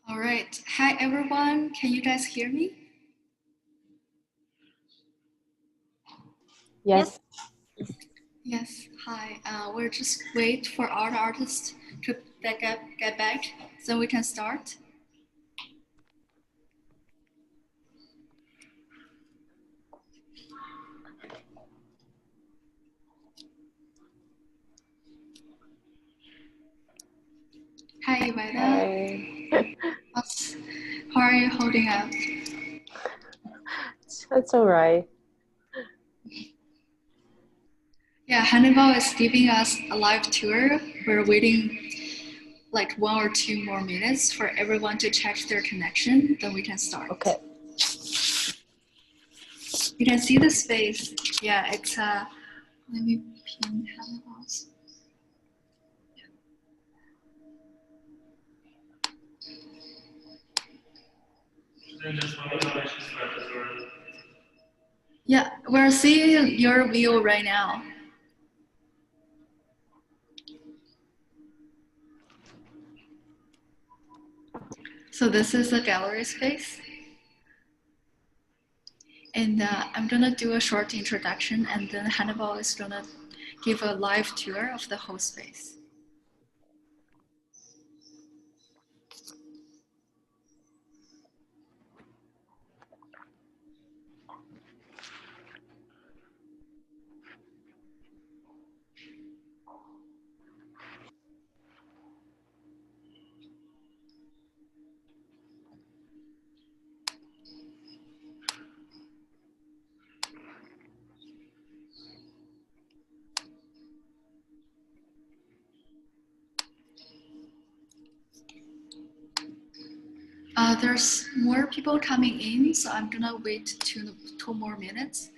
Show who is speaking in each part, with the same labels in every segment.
Speaker 1: All right. Hi, everyone. Can you guys hear me?
Speaker 2: Yes.
Speaker 1: Yes. Hi. We'll just wait for our artist to get back, so we can start. Hi, Ivana.
Speaker 2: Hi.
Speaker 1: How are you holding up?
Speaker 2: It's all right.
Speaker 1: Yeah, Hannibal is giving us a live tour. We're waiting like 1 or 2 more minutes for everyone to check their connection, then we can start.
Speaker 2: Okay.
Speaker 1: You can see the space. Yeah, it's let me pin Hannibal's. Yeah, we're seeing your view right now. So this is the gallery space. And I'm gonna do a short introduction, and then Hannibal is gonna give a live tour of the whole space. There's more people coming in, so I'm gonna wait 2 more minutes.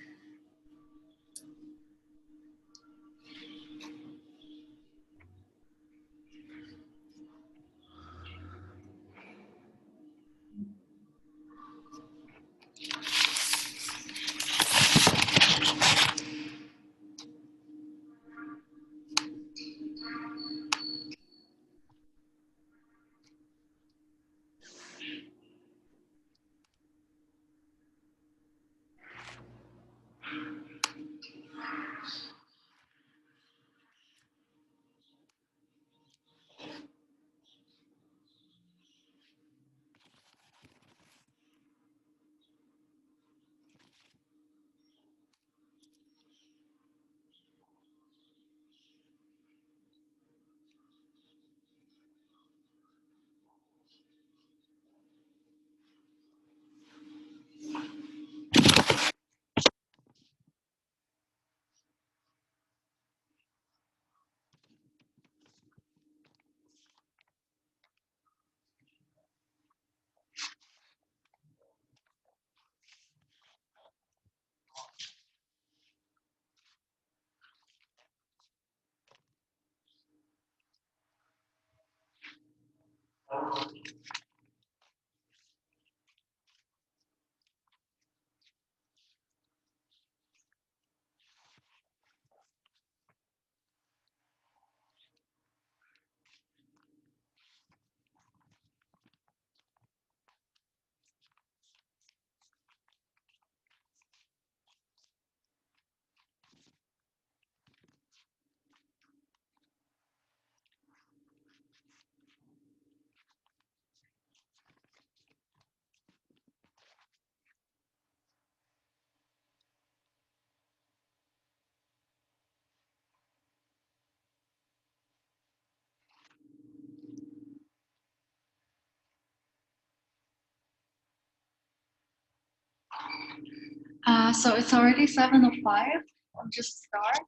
Speaker 1: So it's already 7:05. I'll just start.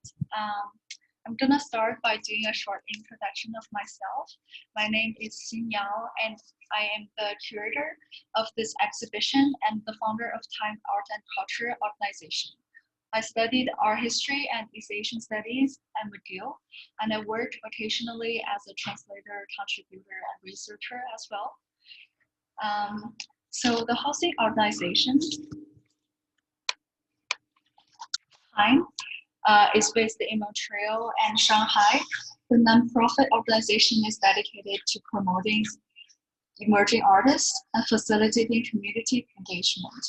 Speaker 1: I'm gonna start by doing a short introduction of myself. My name is Xin Yao, and I am the curator of this exhibition and the founder of Time Art and Culture organization. I studied art history and East Asian studies at McGill, and I work occasionally as a translator, contributor, and researcher as well. So the hosting organization, Time, is based in Montreal and Shanghai. The nonprofit organization is dedicated to promoting emerging artists and facilitating community engagement.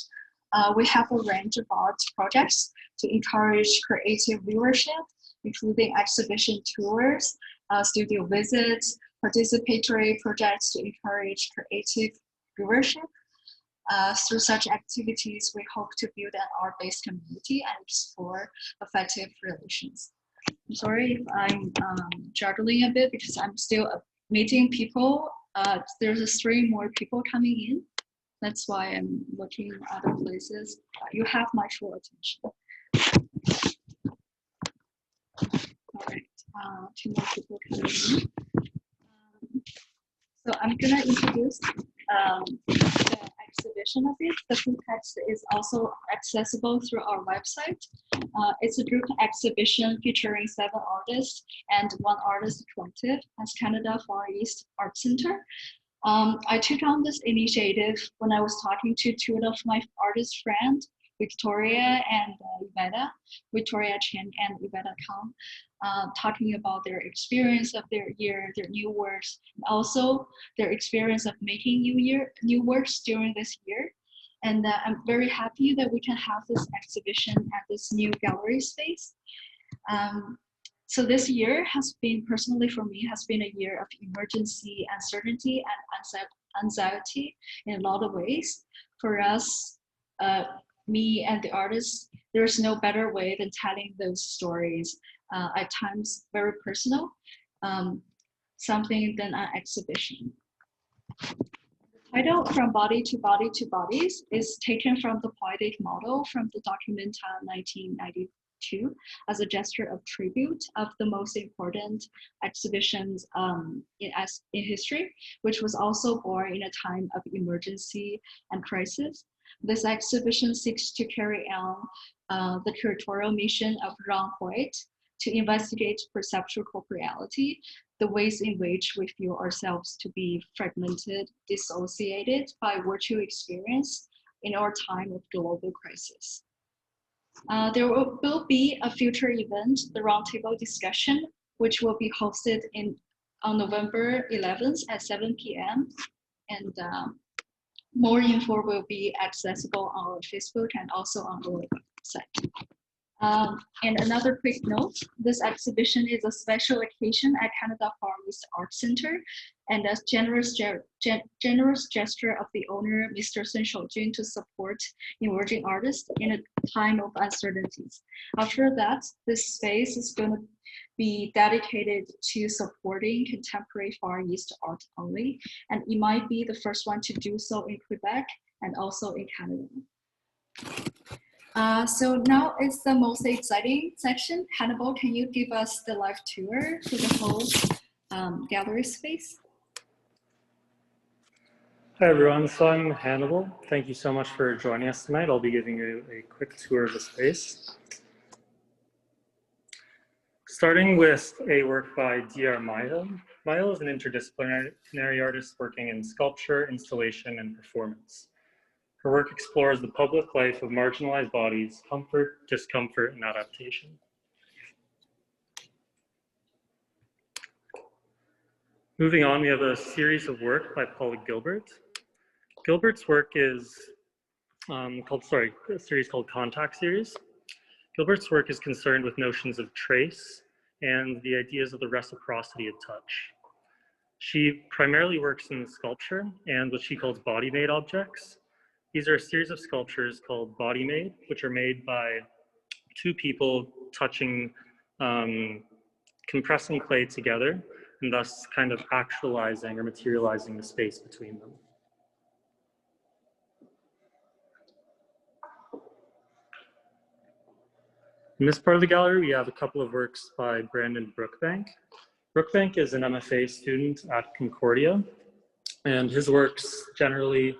Speaker 1: We have a range of art projects to encourage creative viewership, including exhibition tours, studio visits, participatory projects to encourage creative viewership. Through such activities, we hope to build an art-based community and explore affective relations. I'm sorry if I'm juggling a bit because I'm still meeting people. There's 3 more people coming in. That's why I'm looking other places. You have my full attention. All right, 2 more people coming in. So I'm gonna introduce the exhibition of it. The full text is also accessible through our website. It's a group exhibition featuring 7 artists and 1 artist collective as Canada Far East Art Center. I took on this initiative when I was talking to 2 of my artist friends, Victoria and Iveta, Victoria Chen and Iveta Kang, talking about their experience of their year, their new works, and also their experience of making new works during this year. And I'm very happy that we can have this exhibition at this new gallery space. So this year has been, personally for me, has been a year of emergency, uncertainty, and anxiety in a lot of ways. For us, me and the artists, there's no better way than telling those stories, at times very personal, something than an exhibition. The title From Body to Body to Bodies is taken from the poetic model from the Documenta 1992 as a gesture of tribute of the most important exhibitions in history, which was also born in a time of emergency and crisis. This exhibition seeks to carry on the curatorial mission of Jan Hoet to investigate perceptual corporeality, the ways in which we feel ourselves to be fragmented, dissociated by virtue experience in our time of global crisis. There will be a future event, the roundtable discussion, which will be hosted on November 11th at 7 p.m. And more info will be accessible on our Facebook and also on our website. And another quick note, this exhibition is a special occasion at Canada Far East Art Center, and a generous gesture of the owner, Mr. Sun Shoujun, to support emerging artists in a time of uncertainties. After that, this space is going to be dedicated to supporting contemporary Far East art only, and it might be the first one to do so in Quebec and also in Canada. So now it's the most exciting section. Hannibal, can you give us the live tour to the whole gallery space?
Speaker 3: Hi everyone, so I'm Hannibal. Thank you so much for joining us tonight. I'll be giving you a quick tour of the space. Starting with a work by D.R. Mayo. Mayo is an interdisciplinary artist working in sculpture, installation, and performance. Her work explores the public life of marginalized bodies, comfort, discomfort, and adaptation. Moving on, we have a series of work by Paula Gilbert. Gilbert's work is a series called Contact Series. Gilbert's work is concerned with notions of trace and the ideas of the reciprocity of touch. She primarily works in sculpture and what she calls body-made objects. These are a series of sculptures called body-made, which are made by 2 people touching, compressing clay together, and thus kind of actualizing or materializing the space between them. In this part of the gallery, we have a couple of works by Brandon Brookbank. Brookbank is an MFA student at Concordia, and his works generally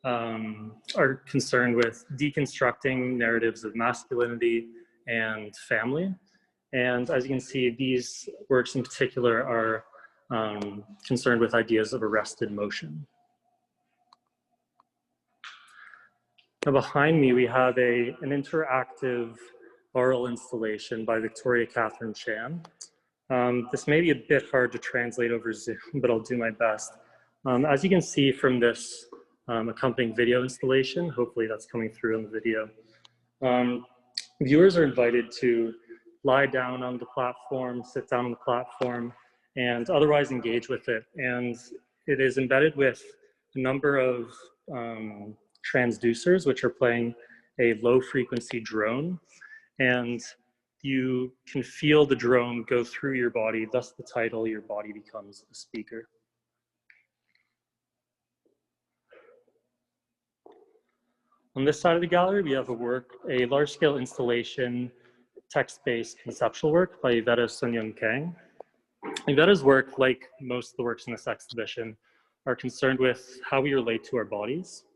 Speaker 3: are concerned with deconstructing narratives of masculinity and family. And as you can see, these works in particular are concerned with ideas of arrested motion. Now behind me, we have an interactive oral installation by Victoria Catherine Chan. This may be a bit hard to translate over Zoom, but I'll do my best. As you can see from this accompanying video installation, hopefully that's coming through in the video, viewers are invited to lie down on the platform, sit down on the platform, and otherwise engage with it. And it is embedded with a number of transducers, which are playing a low frequency drone. And you can feel the drone go through your body, thus the title, Your Body Becomes a Speaker. On this side of the gallery, we have a large-scale installation, text-based conceptual work by Iveta Sunyoung Kang. Iveta's work, like most of the works in this exhibition, are concerned with how we relate to our bodies.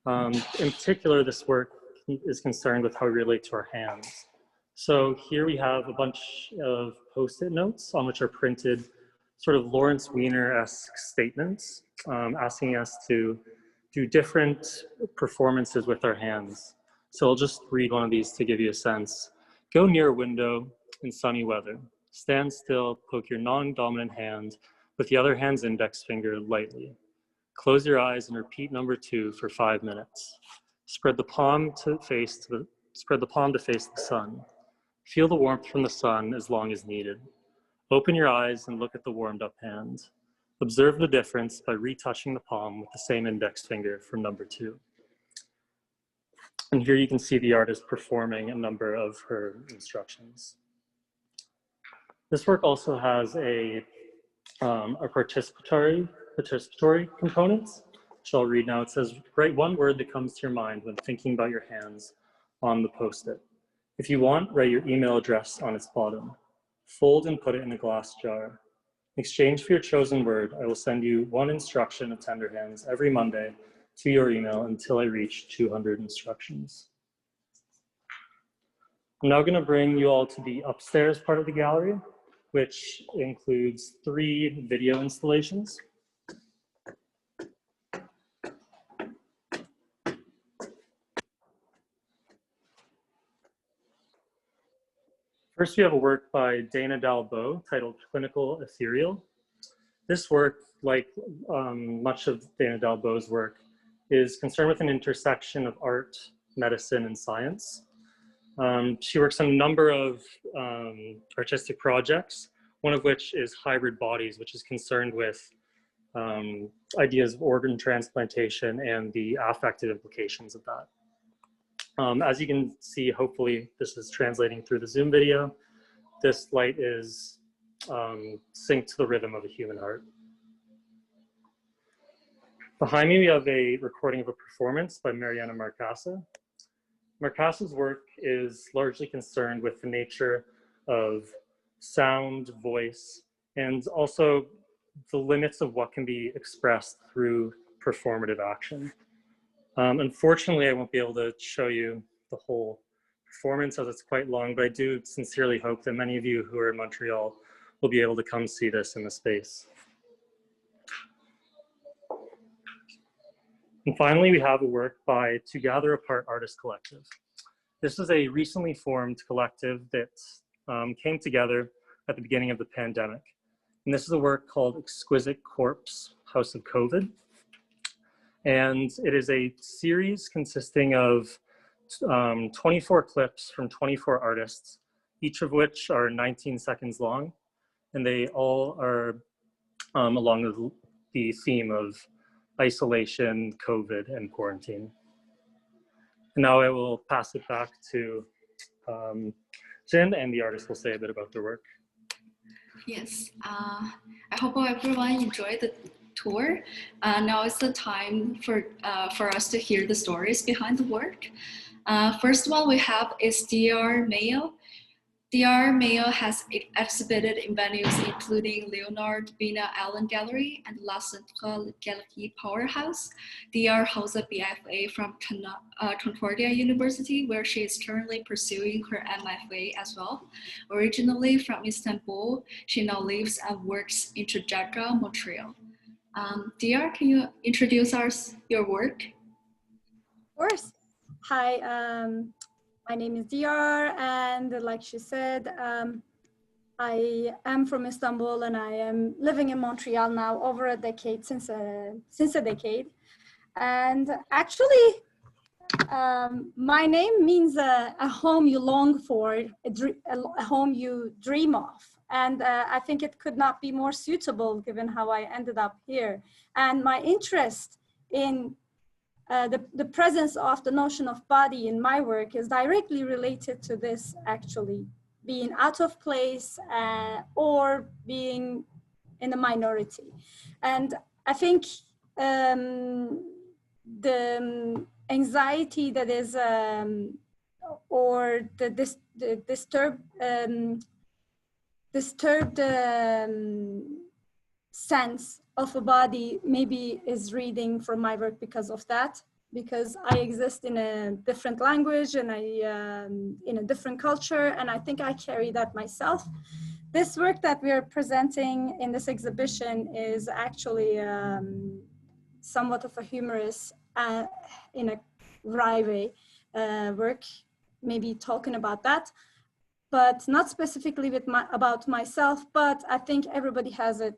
Speaker 3: In particular, this work is concerned with how we relate to our hands. So here we have a bunch of Post-it notes on which are printed sort of Lawrence Weiner-esque statements, asking us to do different performances with our hands. So I'll just read one of these to give you a sense. Go near a window in sunny weather. Stand still, poke your non-dominant hand with the other hand's index finger lightly. Close your eyes and repeat number 2 for 5 minutes. Spread the palm to face the sun. Feel the warmth from the sun as long as needed. Open your eyes and look at the warmed up hand. Observe the difference by retouching the palm with the same index finger from number 2. And here you can see the artist performing a number of her instructions. This work also has a participatory component, which I'll read now. It says, write one word that comes to your mind when thinking about your hands on the Post-it. If you want, write your email address on its bottom. Fold and put it in a glass jar. In exchange for your chosen word, I will send you 1 instruction of tender hands every Monday to your email until I reach 200 instructions. I'm now going to bring you all to the upstairs part of the gallery, which includes 3 video installations. First, we have a work by Dana Dalbo titled Clinical Ethereal. This work, like much of Dana Dalbo's work, is concerned with an intersection of art, medicine, and science. She works on a number of artistic projects, one of which is Hybrid Bodies, which is concerned with ideas of organ transplantation and the affective implications of that. As you can see, hopefully this is translating through the Zoom video. This light is synced to the rhythm of a human heart. Behind me, we have a recording of a performance by Mariana Marcasa. Marcasa's work is largely concerned with the nature of sound, voice, and also the limits of what can be expressed through performative action. Unfortunately, I won't be able to show you the whole performance as it's quite long, but I do sincerely hope that many of you who are in Montreal will be able to come see this in the space. And finally, we have a work by To Gather Apart Artist Collective. This is a recently formed collective that came together at the beginning of the pandemic. And this is a work called Exquisite Corpse, House of COVID. And it is a series consisting of 24 clips from 24 artists, each of which are 19 seconds long. And they all are along the theme of isolation, COVID, and quarantine. And now I will pass it back to Jin, and the artist will say a bit about their work.
Speaker 1: Yes, I hope everyone enjoyed the tour. Now is the time for us to hear the stories behind the work. First one we have is Dr. Mayo. DR Mayo has exhibited in venues including Leonard Bina Allen Gallery and La Centrale Galerie Powerhouse. DR holds a BFA from Concordia University, where she is currently pursuing her MFA as well. Originally from Istanbul, she now lives and works in Jakarta, Montreal. DR, can you introduce your work?
Speaker 4: Of course. Hi, my name is Diyar, and like she said, I am from Istanbul, and I am living in Montreal now over a decade, since a decade. And actually, my name means a home you long for, a home you dream of. And I think it could not be more suitable given how I ended up here. And my interest in the presence of the notion of body in my work is directly related to this, actually, being out of place or being in a minority. And I think the anxiety that is, or the disturbed sense of a body maybe is reading from my work because of that, because I exist in a different language and in a different culture, and I think I carry that myself. This work that we are presenting in this exhibition is actually somewhat of a humorous, in a wry way, work, maybe talking about that, but not specifically about myself, but I think everybody has a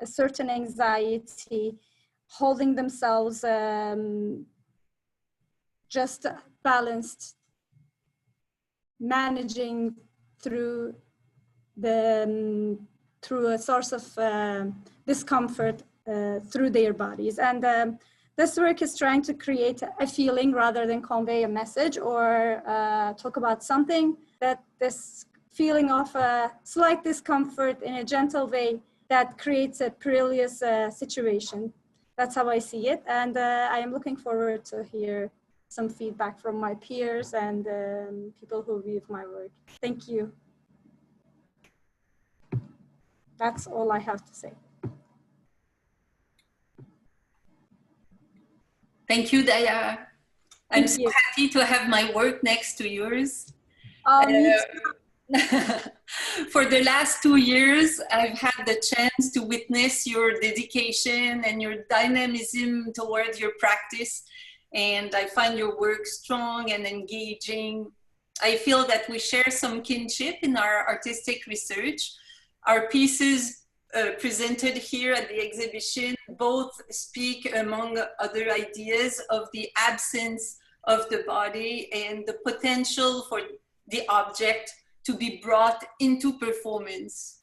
Speaker 4: certain anxiety, holding themselves just balanced, managing through a source of discomfort through their bodies. And this work is trying to create a feeling rather than convey a message or talk about something, that this feeling of slight discomfort in a gentle way that creates a perilous situation. That's how I see it. And I am looking forward to hear some feedback from my peers and people who view my work. Thank you. That's all I have to say.
Speaker 5: Thank you, Daya. I'm so happy to have my work next to yours. For the last 2 years, I've had the chance to witness your dedication and your dynamism towards your practice. And I find your work strong and engaging. I feel that we share some kinship in our artistic research. Our pieces presented here at the exhibition both speak, among other ideas, of the absence of the body and the potential for the object to be brought into performance.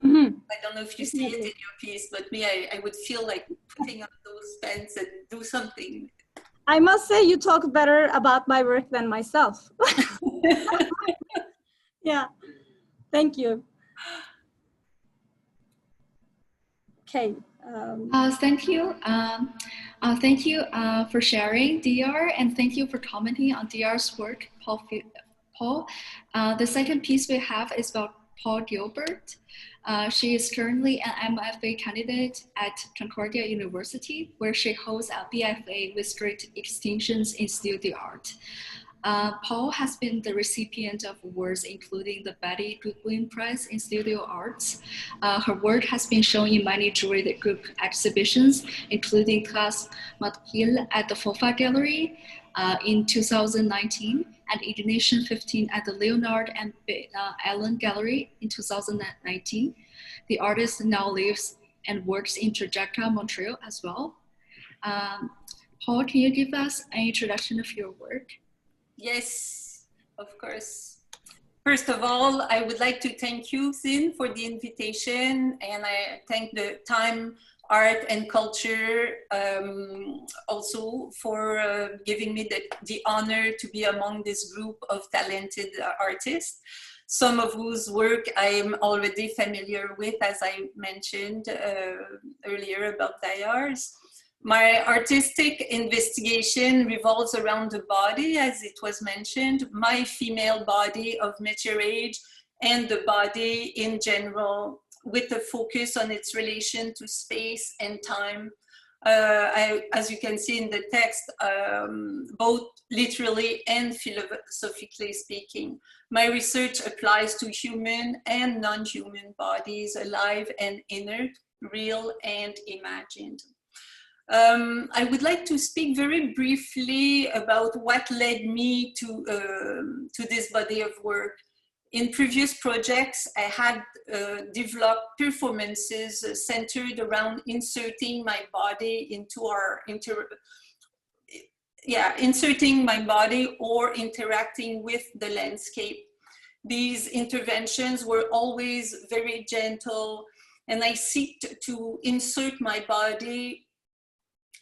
Speaker 5: I don't know if you see it in your piece, but me, I would feel like putting up those pens and do something.
Speaker 4: I must say you talk better about my work than myself. Yeah, thank you. Okay.
Speaker 1: Thank you. Thank you for sharing, DR, and thank you for commenting on DR's work, Paul. The second piece we have is about Paul Gilbert. She is currently an MFA candidate at Concordia University, where she holds a BFA with great distinctions in studio art. Paul has been the recipient of awards including the Betty Goodwin Prize in Studio Arts. Her work has been shown in many juried group exhibitions, including Classe Matkil at the Fofa Gallery in 2019, and Ignition 15 at the Leonard and Allen Gallery in 2019. The artist now lives and works in Jakarta, Montreal as well. Paul, can you give us an introduction of your work?
Speaker 5: Yes, of course. First of all, I would like to thank you, Sin, for the invitation, and I thank the Time, Art and Culture also for giving me the honor to be among this group of talented artists, some of whose work I'm already familiar with, as I mentioned earlier about Dayar's. My artistic investigation revolves around the body, as it was mentioned, my female body of mature age, and the body in general, with a focus on its relation to space and time. As you can see in the text, both literally and philosophically speaking, my research applies to human and non-human bodies, alive and inert, real and imagined. I would like to speak very briefly about what led me to this body of work. In previous projects, I had developed performances centered around inserting my body into our inserting my body or interacting with the landscape. These interventions were always very gentle, and I seeked to insert my body,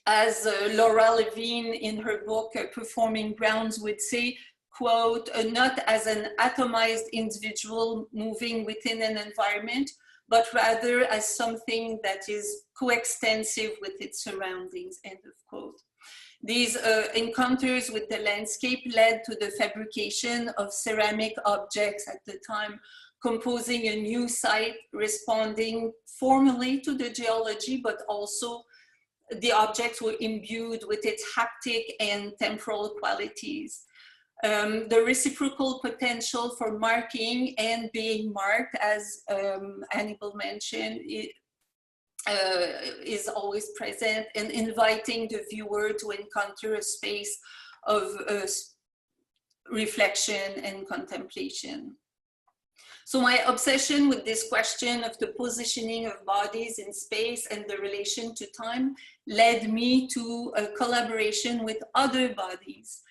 Speaker 5: as Laura Levine in her book Performing Grounds would say, quote, not as an atomized individual moving within an environment, but rather as something that is coextensive with its surroundings, end of quote. These encounters with the landscape led to the fabrication of ceramic objects at the time, composing a new site responding formally to the geology, but also the objects were imbued with its haptic and temporal qualities. The reciprocal potential for marking and being marked, as Hannibal mentioned, is always present, and inviting the viewer to encounter a space of reflection and contemplation. So my obsession with this question of the positioning of bodies in space and the relation to time led me to a collaboration with other bodies.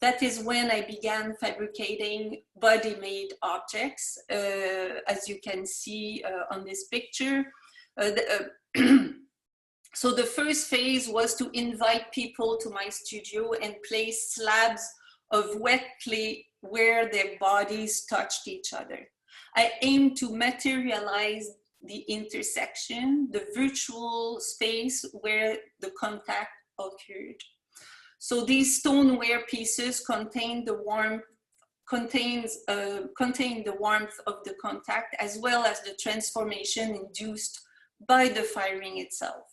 Speaker 5: That is when I began fabricating body-made objects, as you can see on this picture. So the first phase was to invite people to my studio and place slabs of wet clay where their bodies touched each other. I aimed to materialize the intersection, the virtual space where the contact occurred. So these stoneware pieces contain the warmth of the contact, as well as the transformation induced by the firing itself.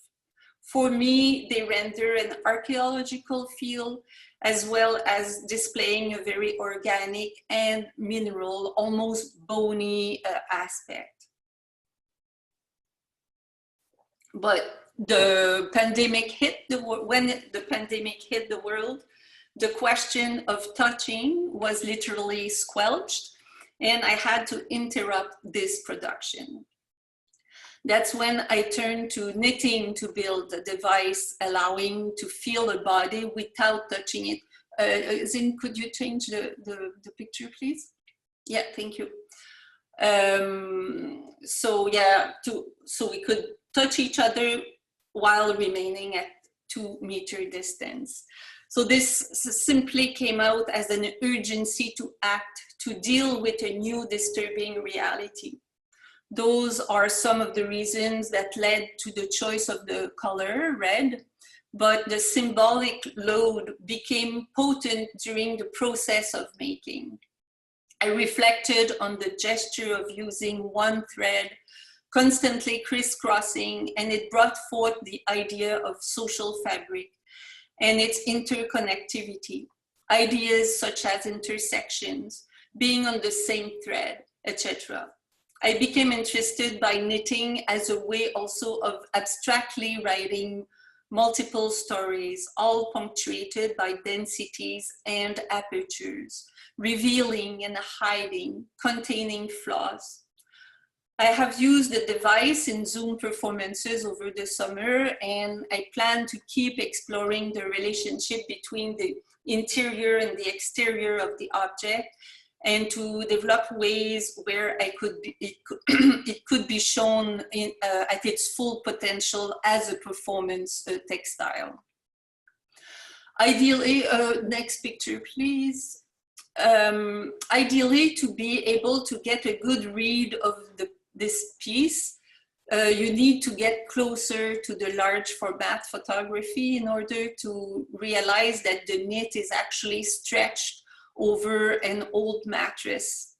Speaker 5: For me, they render an archaeological feel, as well as displaying a very organic and mineral, almost bony aspect. But the pandemic hit when the pandemic hit the world, the question of touching was literally squelched, and I had to interrupt this production. That's when I turned to knitting to build a device allowing to feel a body without touching it. Zin, could you change the picture, please? Yeah, thank you. So we could touch each other while remaining at 2-meter distance. So this simply came out as an urgency to act, to deal with a new disturbing reality. Those are some of the reasons that led to the choice of the color red, but the symbolic load became potent during the process of making. I reflected on the gesture of using one thread, constantly crisscrossing, and it brought forth the idea of social fabric and its interconnectivity, ideas such as intersections, being on the same thread, etc. I became interested by knitting as a way also of abstractly writing multiple stories, all punctuated by densities and apertures, revealing and hiding, containing flaws. I have used the device in Zoom performances over the summer, and I plan to keep exploring the relationship between the interior and the exterior of the object, and to develop ways where it could be shown at its full potential as a performance textile. Ideally, next picture, please. Ideally, to be able to get a good read of this piece, you need to get closer to the large format photography in order to realize that the knit is actually stretched over an old mattress.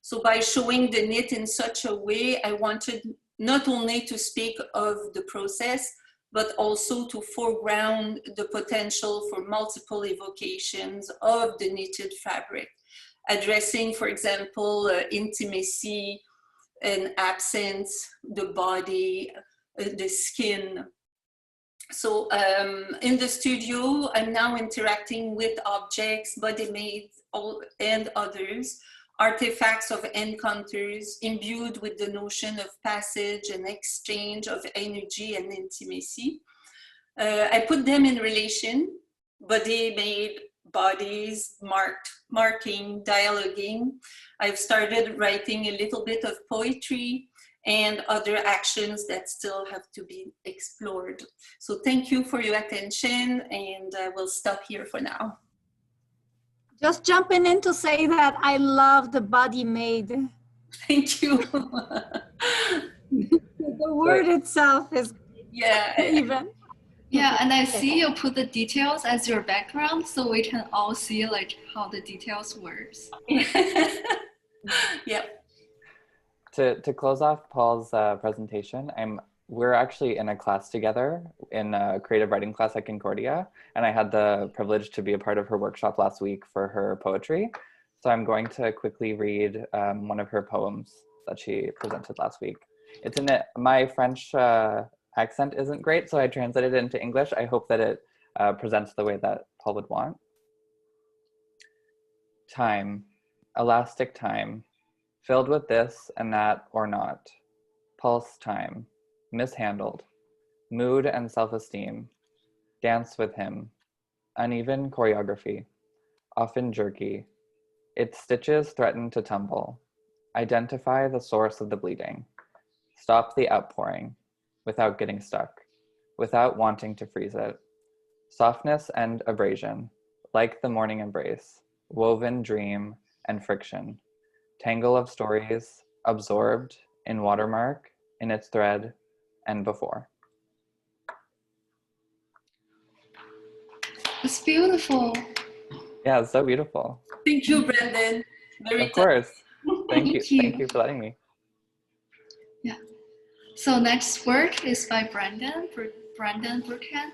Speaker 5: So by showing the knit in such a way, I wanted not only to speak of the process, but also to foreground the potential for multiple evocations of the knitted fabric, addressing, for example, intimacy and absence, the body, the skin. So in the studio, I'm now interacting with objects, body made, and others, artifacts of encounters imbued with the notion of passage and exchange of energy and intimacy. I put them in relation, body made, bodies, marking, dialoguing. I've started writing a little bit of poetry and other actions that still have to be explored. So thank you for your attention, and I will stop here for now.
Speaker 4: Just jumping in to say that I love the body made.
Speaker 5: Thank you.
Speaker 4: The word itself is even.
Speaker 1: Yeah, and I see you put the details as your background, so we can all see like how the details works.
Speaker 5: Yeah.
Speaker 6: To close off Paul's presentation, we're actually in a class together, in a creative writing class at Concordia, and I had the privilege to be a part of her workshop last week for her poetry. So I'm going to quickly read one of her poems that she presented last week. It's in it. My French accent isn't great, so I translated it into English. I hope that it presents the way that Paul would want. Time, elastic time, filled with this and that or not. Pulse time, mishandled, mood and self-esteem, dance with him, uneven choreography, often jerky. Its stitches threaten to tumble. Identify the source of the bleeding. Stop the outpouring without getting stuck, without wanting to freeze it. Softness and abrasion, like the morning embrace, woven dream and friction, tangle of stories, absorbed in watermark, in its thread, and before.
Speaker 1: It's beautiful.
Speaker 6: Yeah, it's so beautiful.
Speaker 5: Thank you, Brendan.
Speaker 6: Of course. Thank you.
Speaker 1: you.
Speaker 6: Thank you for letting me.
Speaker 1: Yeah. So next work is by Brendan Brookbank.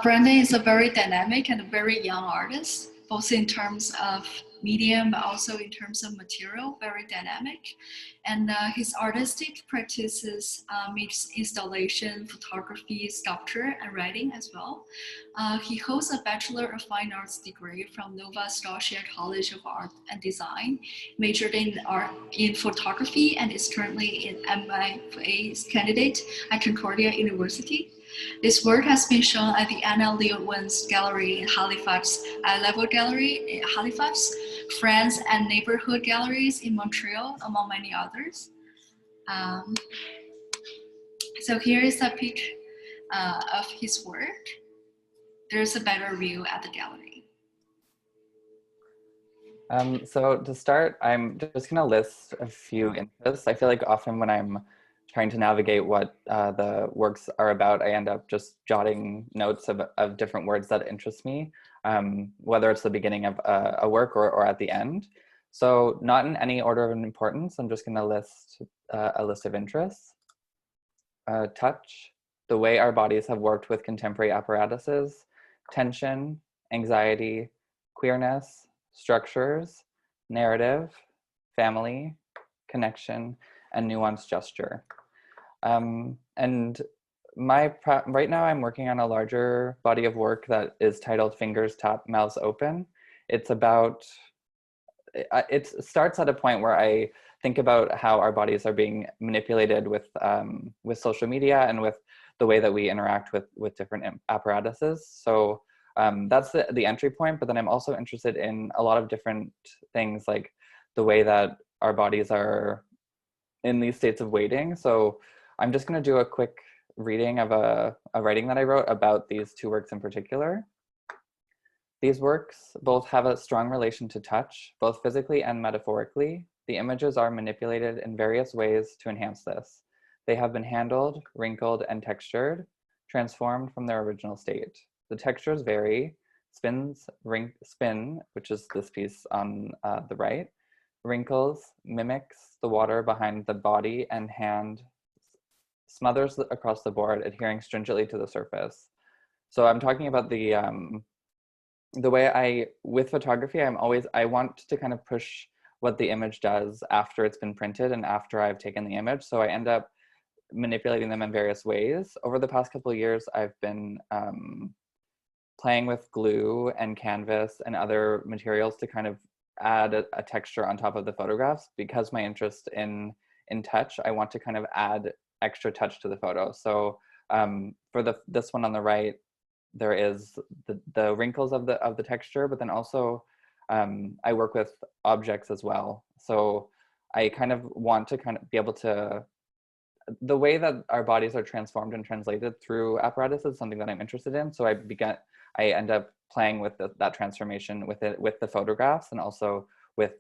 Speaker 1: Brendan is a very dynamic and a very young artist, both in terms of medium, but also in terms of material, very dynamic. And his artistic practices mix installation, photography, sculpture, and writing as well. He holds a Bachelor of Fine Arts degree from Nova Scotia College of Art and Design, majored in photography, and is currently an MFA candidate at Concordia University. This work has been shown at the Anna Leowins Gallery in Halifax, Level Gallery in Halifax, Friends and Neighborhood Galleries in Montreal, among many others. So here is a pic of his work. There's a better view at the gallery.
Speaker 6: So to start, I'm just going to list a few interests. I feel like often when I'm trying to navigate what the works are about, I end up just jotting notes of different words that interest me, whether it's the beginning of a work or at the end. So not in any order of importance, I'm just going to list a list of interests. Touch, the way our bodies have worked with contemporary apparatuses, tension, anxiety, queerness, structures, narrative, family, connection, and nuanced gesture. And right now I'm working on a larger body of work that is titled Fingers Tap, Mouths Open. It's about, it starts at a point where I think about how our bodies are being manipulated with social media and with the way that we interact with different apparatuses. So that's the entry point, but then I'm also interested in a lot of different things, like the way that our bodies are in these states of waiting. So I'm just going to do a quick reading of a writing that I wrote about these two works in particular. These works both have a strong relation to touch, both physically and metaphorically, The images are manipulated in various ways to enhance this. They have been handled, wrinkled, and textured, transformed from their original state. The textures vary. Spin, which is this piece on the right, wrinkles, mimics the water behind the body and hand, smothers across the board, adhering stringently to the surface. So I'm talking about the way with photography, I want to kind of push what the image does after it's been printed and after I've taken the image. So I end up manipulating them in various ways. Over the past couple of years, I've been playing with glue and canvas and other materials to kind of add a texture on top of the photographs. Because my interest in touch, I want to kind of add extra touch to the photo. So for this one on the right, there is the wrinkles of the texture, but then also I work with objects as well. So I kind of want to kind of be able to, the way that our bodies are transformed and translated through apparatus is something that I'm interested in. So I end up playing with that transformation with the photographs and also with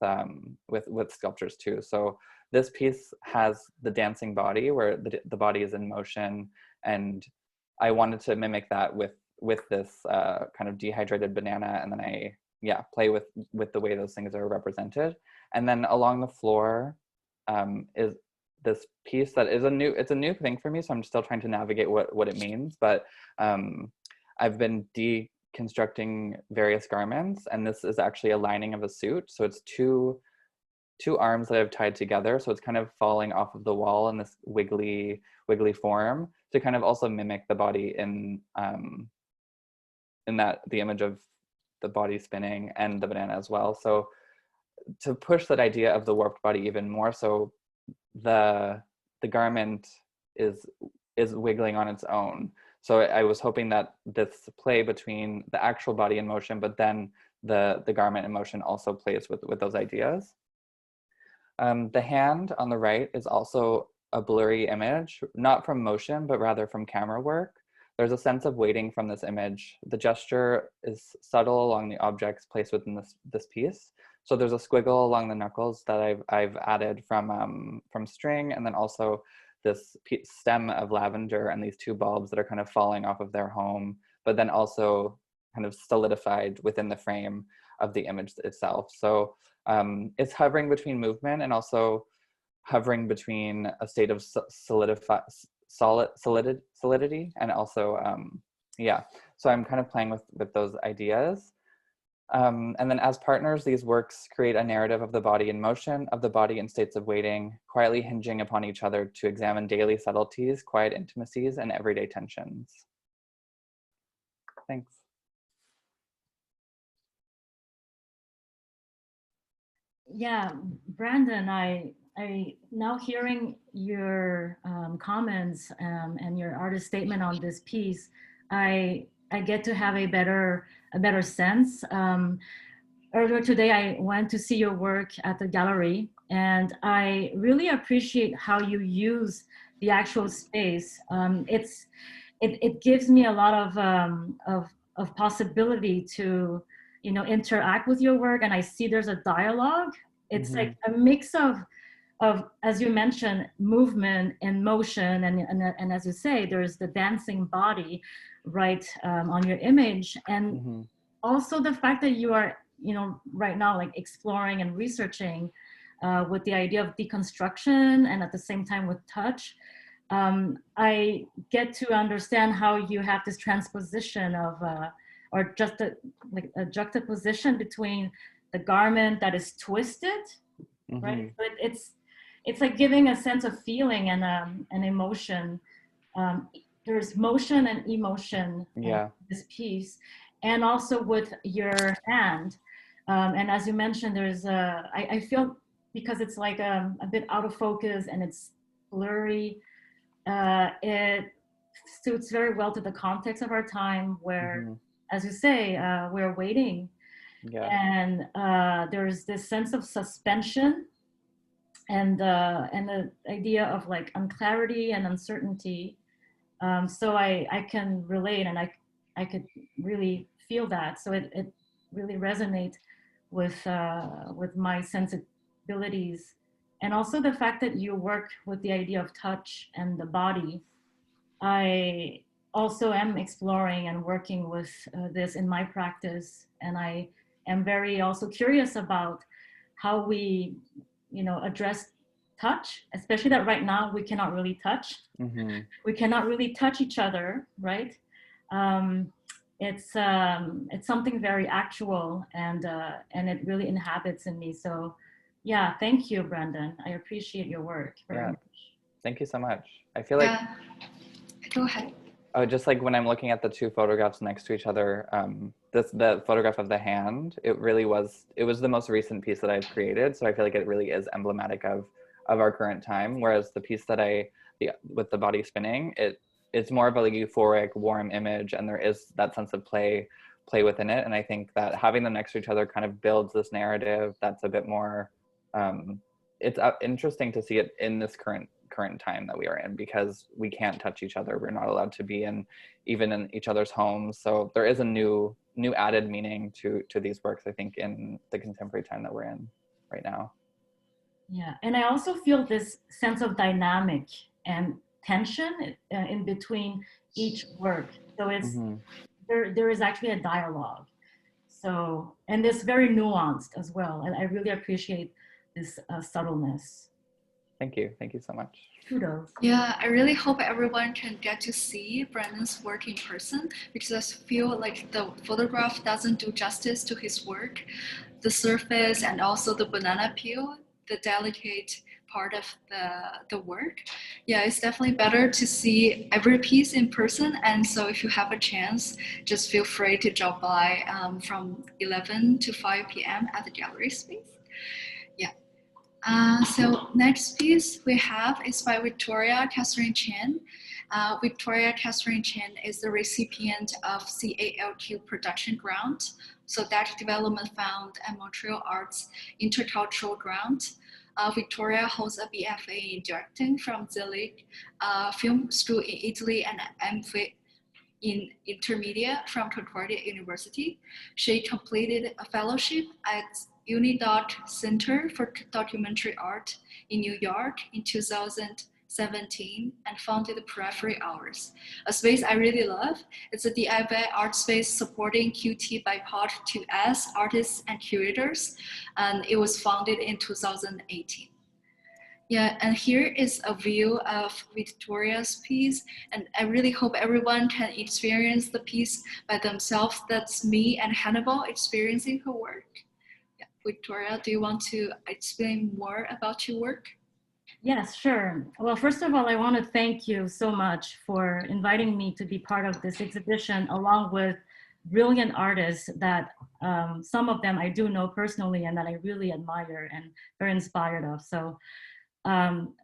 Speaker 6: sculptures too. So this piece has the dancing body where the body is in motion, and I wanted to mimic that with this kind of dehydrated banana, and then I play with the way those things are represented. And then along the floor is this piece that is it's a new thing for me, so I'm still trying to navigate what it means. But I've been deconstructing various garments, and this is actually a lining of a suit. So it's two arms that I've tied together, so it's kind of falling off of the wall in this wiggly form to kind of also mimic the body in that the image of the body spinning and the banana as well. So to push that idea of the warped body even more, so the garment is wiggling on its own. So I was hoping that this play between the actual body in motion, but then the garment in motion also plays with those ideas. The hand on the right is also a blurry image, not from motion, but rather from camera work. There's a sense of waiting from this image. The gesture is subtle along the objects placed within this piece. So there's a squiggle along the knuckles that I've added from string, and then also this stem of lavender and these two bulbs that are kind of falling off of their home, but then also kind of solidified within the frame of the image itself. So it's hovering between movement and also hovering between a state of solidity and also so I'm kind of playing with those ideas, and then as partners, these works create a narrative of the body in motion, of the body in states of waiting, quietly hinging upon each other to examine daily subtleties, quiet intimacies, and everyday tensions. Thanks.
Speaker 7: Yeah, Brandon, I now hearing your comments and your artist statement on this piece, I get to have a better sense. Earlier today, I went to see your work at the gallery, and I really appreciate how you use the actual space. It gives me a lot of possibility to interact with your work, and I see there's a dialogue. It's like a mix of as you mentioned, movement and motion, and as you say, there's the dancing body right on your image, and also the fact that you are right now like exploring and researching with the idea of deconstruction and at the same time with touch. I get to understand how you have this transposition of or just a juxtaposition between the garment that is twisted, right? But it's like giving a sense of feeling and an emotion. There's motion and emotion in this piece, and also with your hand. And as you mentioned, there's I feel because it's like a bit out of focus and it's blurry, it suits very well to the context of our time where, as you say, we're waiting. And there's this sense of suspension and the idea of like unclarity and uncertainty. So I can relate, and I could really feel that. So it really resonates with my abilities, and also the fact that you work with the idea of touch and the body. I also am exploring and working with this in my practice, and I am very also curious about how we, address touch, especially that right now we cannot really touch.
Speaker 6: Mm-hmm.
Speaker 7: We cannot really touch each other, right? It's something very actual, and it really inhabits in me. So, yeah, thank you, Brandon. I appreciate your work very much.
Speaker 6: Thank you so much. I feel like.
Speaker 1: Go ahead.
Speaker 6: Oh, just like when I'm looking at the two photographs next to each other, the photograph of the hand, it was the most recent piece that I've created. So I feel like it really is emblematic of our current time. Whereas the piece that with the body spinning, it's more of a euphoric, warm image, and there is that sense of play within it. And I think that having them next to each other kind of builds this narrative that's a bit more, it's interesting to see it in this current time that we are in, because we can't touch each other. We're not allowed to be even in each other's homes. So there is a new added meaning to these works, I think, in the contemporary time that we're in right now.
Speaker 7: Yeah, and I also feel this sense of dynamic and tension in between each work. So it's there is actually a dialogue. So, and it's very nuanced as well. And I really appreciate this subtleness.
Speaker 6: Thank you so much.
Speaker 7: Kudos.
Speaker 1: Yeah, I really hope everyone can get to see Brandon's work in person, because I feel like the photograph doesn't do justice to his work. The surface and also the banana peel, the delicate part of the work. Yeah, it's definitely better to see every piece in person. And so if you have a chance, just feel free to drop by from 11 to 5 p.m. at the gallery space. Yeah. So next piece we have is by Victoria Catherine Chen. Victoria Catherine Chen is the recipient of CALQ production grant. So that development fund and Montreal Arts Intercultural Grant. Victoria holds a BFA in directing from Zelig Film School in Italy and MFA in Intermedia from Concordia University. She completed a fellowship at Unidot Center for Documentary Art in New York in 2017 and founded Periphery Hours, a space I really love. It's a DIY art space supporting QT by Pod 2S artists and curators, and it was founded in 2018. Yeah, and here is a view of Victoria's piece, and I really hope everyone can experience the piece by themselves. That's me and Hannibal experiencing her work. Yeah, Victoria, do you want to explain more about your work?
Speaker 7: Yes, sure. Well, first of all, I want to thank you so much for inviting me to be part of this exhibition, along with brilliant artists that some of them I do know personally and that I really admire and very inspired of. So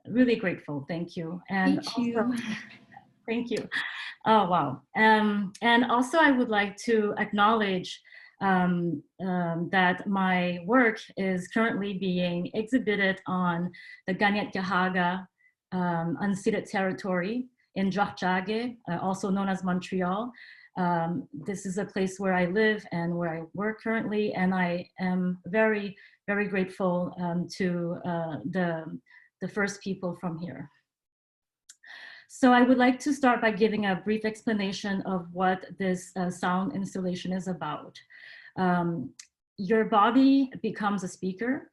Speaker 7: really grateful. Thank you. And
Speaker 1: thank you.
Speaker 7: Thank you. Oh, wow. And also I would like to acknowledge that my work is currently being exhibited on the Ganyet Gahaga unceded territory in Tjougtjage, also known as Montreal. This is a place where I live and where I work currently, and I am very, very grateful to the first people from here. So I would like to start by giving a brief explanation of what this sound installation is about. Your Body Becomes a Speaker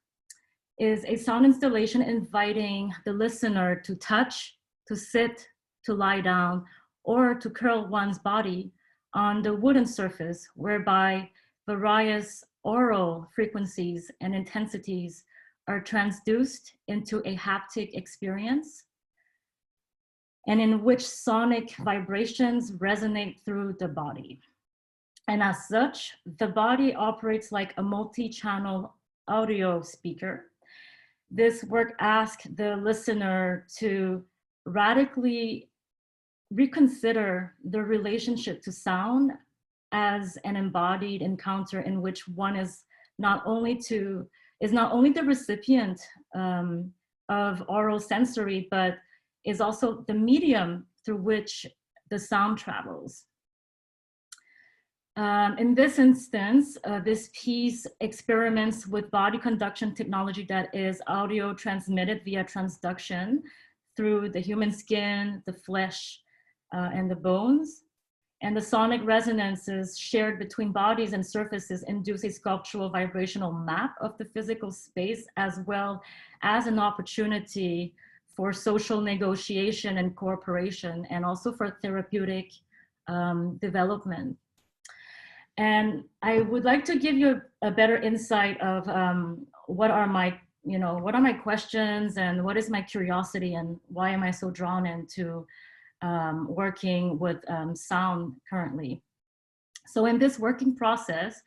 Speaker 7: is a sound installation inviting the listener to touch, to sit, to lie down, or to curl one's body on the wooden surface, whereby various oral frequencies and intensities are transduced into a haptic experience, and in which sonic vibrations resonate through the body. And as such, the body operates like a multi-channel audio speaker. This work asks the listener to radically reconsider the relationship to sound as an embodied encounter in which one is not only the recipient of oral sensory, but is also the medium through which the sound travels. In this instance, this piece experiments with body conduction technology that is audio transmitted via transduction through the human skin, the flesh, and the bones. And the sonic resonances shared between bodies and surfaces induce a sculptural vibrational map of the physical space, as well as an opportunity for social negotiation and cooperation, and also for therapeutic development. And I would like to give you a better insight of what are my questions and what is my curiosity and why am I so drawn into working with sound currently. So in this working process,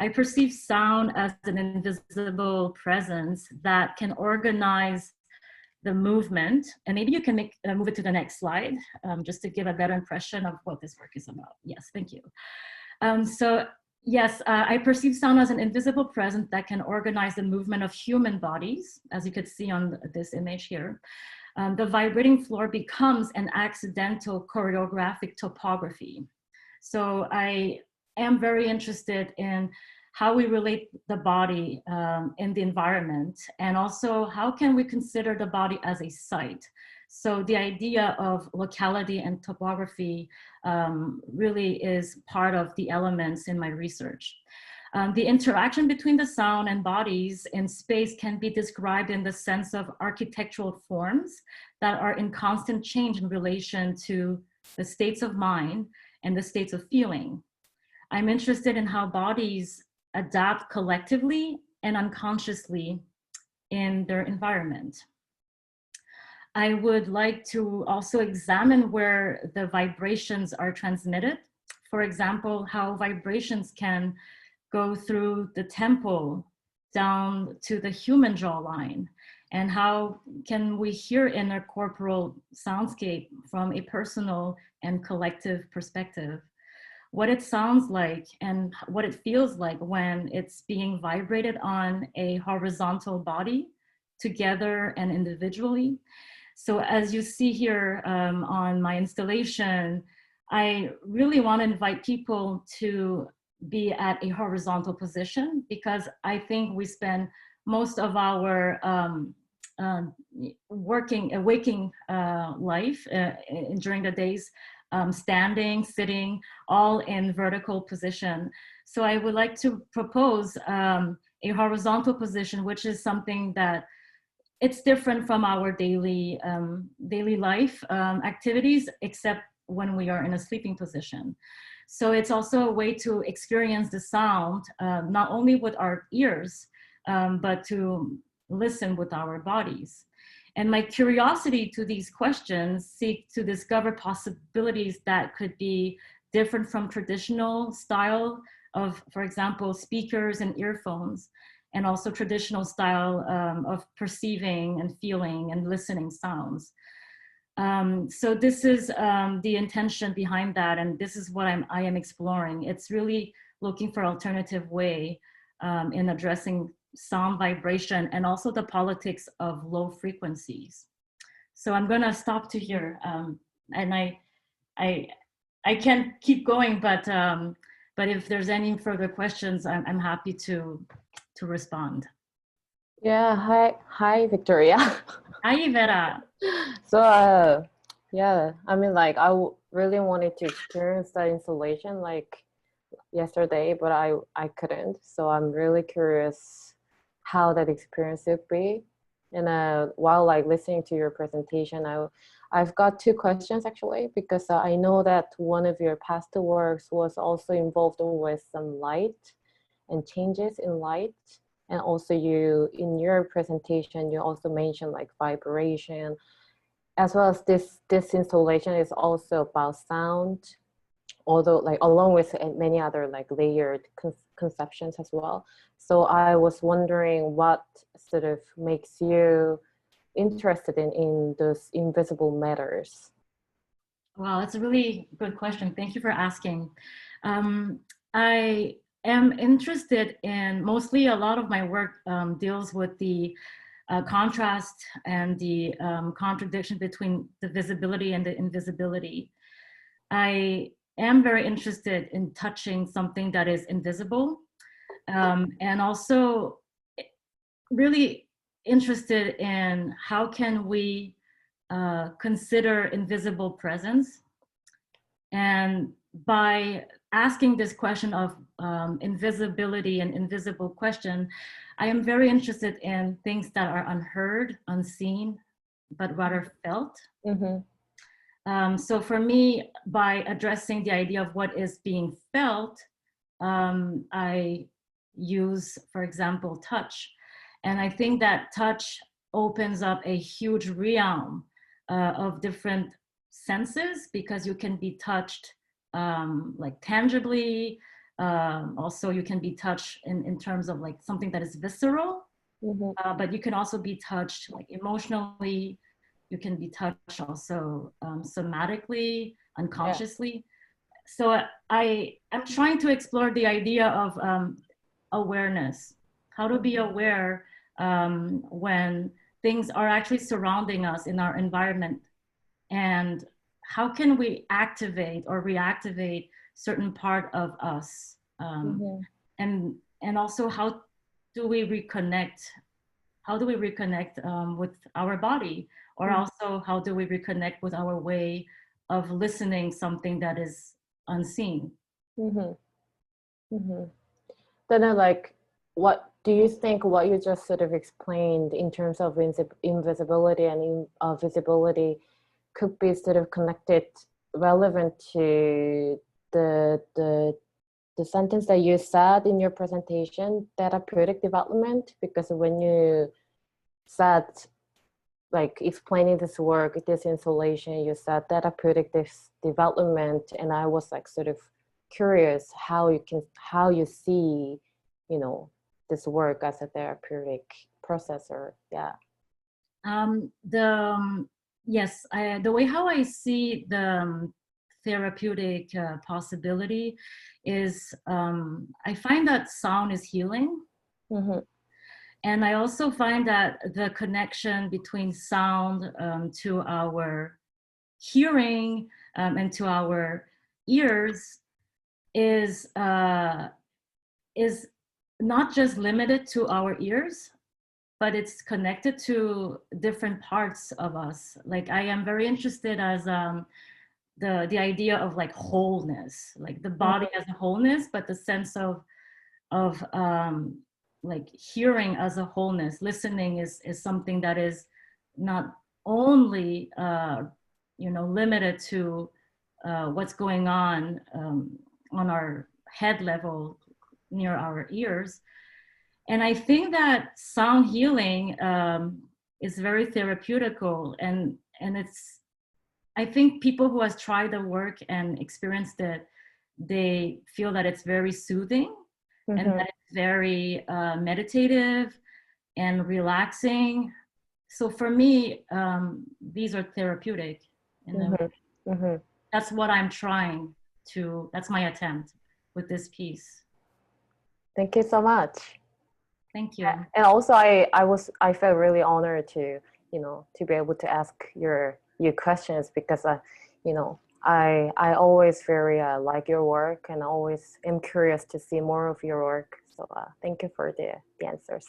Speaker 7: I perceive sound as an invisible presence that can organize the movement. And maybe you can move it to the next slide, just to give a better impression of what this work is about. Yes, thank you. So yes, I perceive sound as an invisible presence that can organize the movement of human bodies, as you could see on this image here. The vibrating floor becomes an accidental choreographic topography. So I am very interested in how we relate the body in the environment, and also how can we consider the body as a site. So the idea of locality and topography really is part of the elements in my research. The interaction between the sound and bodies in space can be described in the sense of architectural forms that are in constant change in relation to the states of mind and the states of feeling. I'm interested in how bodies adapt collectively and unconsciously in their environment. I would like to also examine where the vibrations are transmitted. For example, how vibrations can go through the temple down to the human jawline, and how can we hear inner corporeal soundscape from a personal and collective perspective. What it sounds like and what it feels like when it's being vibrated on a horizontal body, together and individually. So as you see here on my installation, I really want to invite people to be at a horizontal position, because I think we spend most of our waking life during the days standing, sitting, all in vertical position. So I would like to propose a horizontal position, which is something that it's different from our daily life activities, except when we are in a sleeping position. So it's also a way to experience the sound, not only with our ears, but to listen with our bodies. And my curiosity to these questions seek to discover possibilities that could be different from traditional style of, for example, speakers and earphones, and also traditional style of perceiving and feeling and listening sounds. So this is the intention behind that, and this is what I am exploring. It's really looking for alternative way in addressing sound vibration and also the politics of low frequencies. So I'm gonna stop to here, and I can't keep going, but if there's any further questions, I'm happy to respond.
Speaker 2: Yeah, hi Victoria.
Speaker 7: Hi Vera.
Speaker 2: So yeah, I mean, like really wanted to experience that installation like yesterday, but I couldn't. So I'm really curious how that experience would be. And while like listening to your presentation, I've got two questions actually, because I know that one of your past works was also involved with some light and changes in light. And also in your presentation, you also mentioned like vibration, as well as this installation is also about sound, although like along with many other like layered conceptions as well. So I was wondering what sort of makes you interested in those invisible matters.
Speaker 7: Wow, that's a really good question. Thank you for asking. I am interested in, mostly a lot of my work deals with the contrast and the contradiction between the visibility and the invisibility. I am very interested in touching something that is invisible, and also really interested in how can we consider invisible presence. And by asking this question of invisibility and invisible question, I am very interested in things that are unheard, unseen, but rather felt. So for me, by addressing the idea of what is being felt, I use, for example, touch. And I think that touch opens up a huge realm of different senses, because you can be touched like tangibly. Also, you can be touched in terms of like something that is visceral, but you can also be touched like emotionally. You can be touched also somatically, unconsciously. So I am trying to explore the idea of awareness, how to be aware when things are actually surrounding us in our environment, and how can we activate or reactivate certain part of us, and also how do we reconnect with our body, or also how do we reconnect with our way of listening something that is unseen.
Speaker 2: Then like, what do you think what you just sort of explained in terms of invisibility and visibility could be sort of connected, relevant to the sentence that you said in your presentation, therapeutic development? Because when you said, like, explaining this work, this installation, you said therapeutic development, and I was like sort of curious how you see, you know, this work as a therapeutic process, or
Speaker 7: Yes, the way how I see the therapeutic possibility is I find that sound is healing. And I also find that the connection between sound to our hearing and to our ears is not just limited to our ears, but it's connected to different parts of us. Like, I am very interested as the idea of like wholeness, like the body as a wholeness, but the sense of like hearing as a wholeness. Listening is something that is not only limited to what's going on our head level near our ears. And I think that sound healing is very therapeutical, and it's, I think people who has tried the work and experienced it, they feel that it's very soothing, and that it's very meditative and relaxing. So for me, these are therapeutic. And that's what I'm trying to, that's my attempt with this piece.
Speaker 2: Thank you so much.
Speaker 7: Thank you.
Speaker 2: And also I felt really honored to, to be able to ask your questions, because I always very like your work, and always am curious to see more of your work. So thank you for the answers.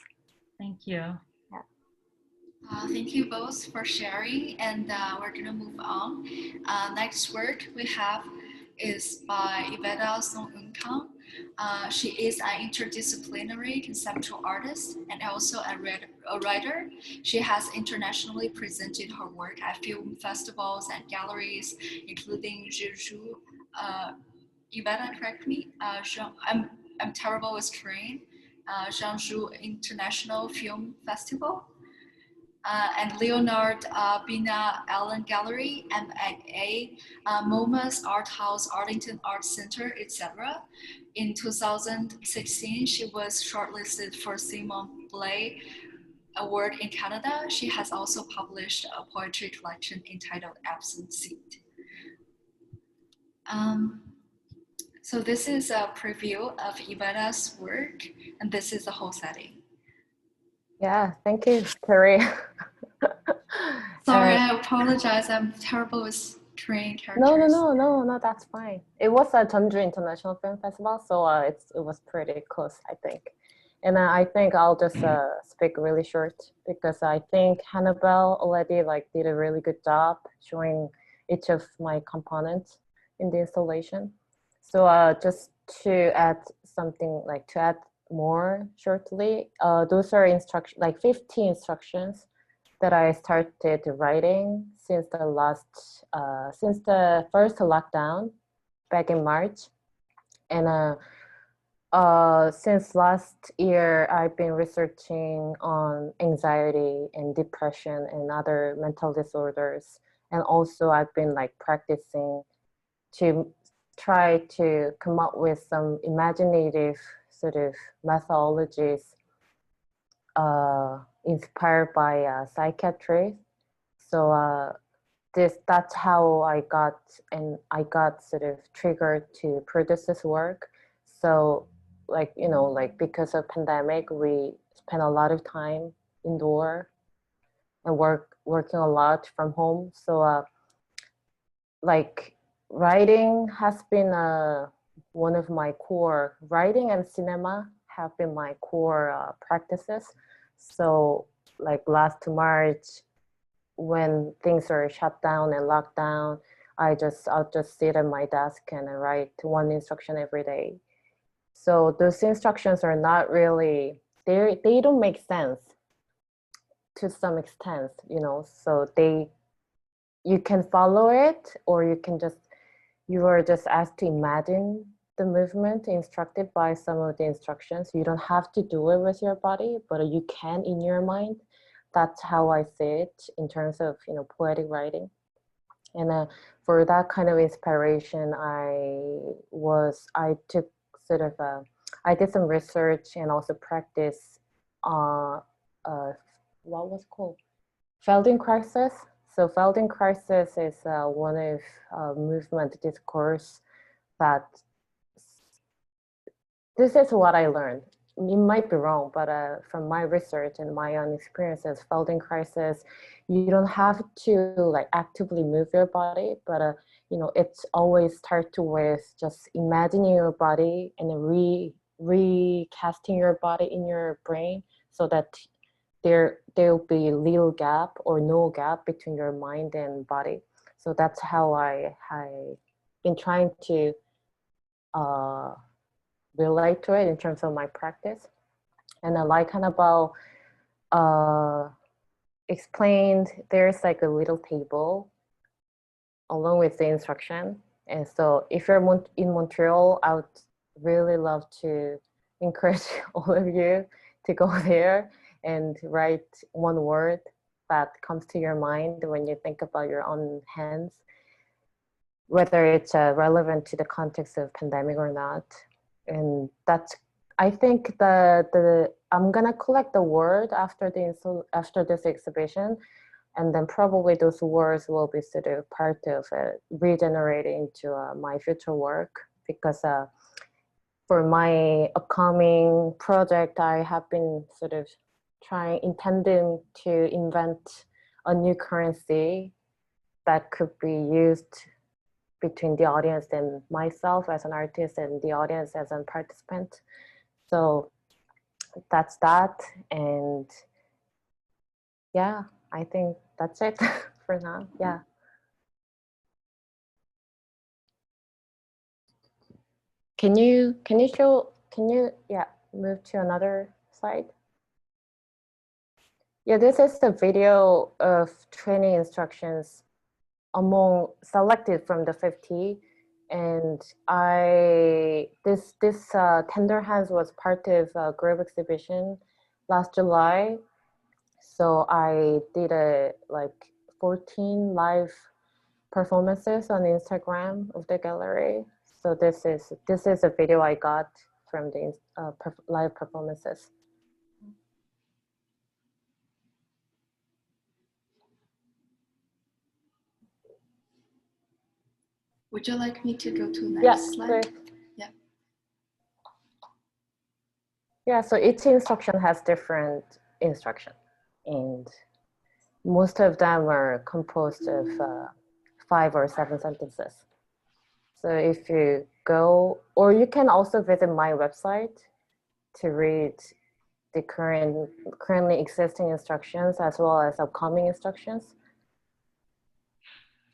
Speaker 7: Thank you.
Speaker 1: Thank you both for sharing, and we're going to move on. Next work we have is by Iveta Song-Eun-Kang. She is an interdisciplinary conceptual artist and also a writer. She has internationally presented her work at film festivals and galleries, including Jeju. Iveta, correct me. I'm terrible with Korean. Jeju International Film Festival. And Leonard Bina Allen Gallery, MAA, MoMA's Art House, Arlington Art Center, etc. In 2016, she was shortlisted for Simon Blay Award in Canada. She has also published a poetry collection entitled Absent Seed. So this is a preview of Iveta's work, and this is the whole setting.
Speaker 2: Yeah, thank you, Carrie.
Speaker 1: Sorry, I apologize. I'm terrible with portraying
Speaker 2: No,
Speaker 1: characters?
Speaker 2: no, that's fine. It was a Jeonju International Film Festival, so it was pretty close, I think. And I think I'll just speak really short because I think Hannibal already like did a really good job showing each of my components in the installation. So just to add something, like to add more shortly, those are instructions, like 50 instructions that I started writing since since the first lockdown back in March. And since last year, I've been researching on anxiety and depression and other mental disorders. And also I've been like practicing to try to come up with some imaginative sort of methodologies inspired by psychiatry. So that's how I got sort of triggered to produce this work. So like, you know, like because of pandemic, we spent a lot of time indoor and working a lot from home. So like writing has been one of my core, writing and cinema have been my core practices. So like last March, when things are shut down and locked down, I'll just sit at my desk and I write one instruction every day. So those instructions are not really, they don't make sense to some extent, you know, so you can follow it, or you are just asked to imagine the movement instructed by some of the instructions. You don't have to do it with your body, but you can in your mind. That's how I see it in terms of, you know, poetic writing. And for that kind of inspiration, I took sort of I did some research and also practice what was called Felden crisis. So Felden crisis is one of movement discourse that, this is what I learned. It might be wrong, but from my research and my own experiences, Felden crisis, you don't have to like actively move your body, but you know, it's always start with just imagining your body and recasting your body in your brain, so that there'll be little gap or no gap between your mind and body. So that's how I been trying to relate to it in terms of my practice. And like Hannibal explained, there's like a little table along with the instruction. And so if you're in Montreal, I would really love to encourage all of you to go there and write one word that comes to your mind when you think about your own hands, whether it's relevant to the context of pandemic or not. And that's, I think I'm gonna collect the word after this exhibition, and then probably those words will be sort of part of regenerating into my future work, because for my upcoming project, I have been sort of intending to invent a new currency that could be used between the audience and myself as an artist and the audience as a participant. So that's that. And yeah, I think that's it for now. Yeah. Can you move to another slide? Yeah, this is the video of training instructions selected from the 50. And this Tender Hands was part of a group exhibition last July. So I did like 14 live performances on Instagram of the gallery. So this is a video I got from the live performances.
Speaker 1: Would you like me to go to the next slide?
Speaker 2: Great.
Speaker 1: Yeah.
Speaker 2: Yeah, so each instruction has different instruction, and most of them are composed of 5 or 7 sentences. So if you go, or you can also visit my website to read the currently existing instructions as well as upcoming instructions.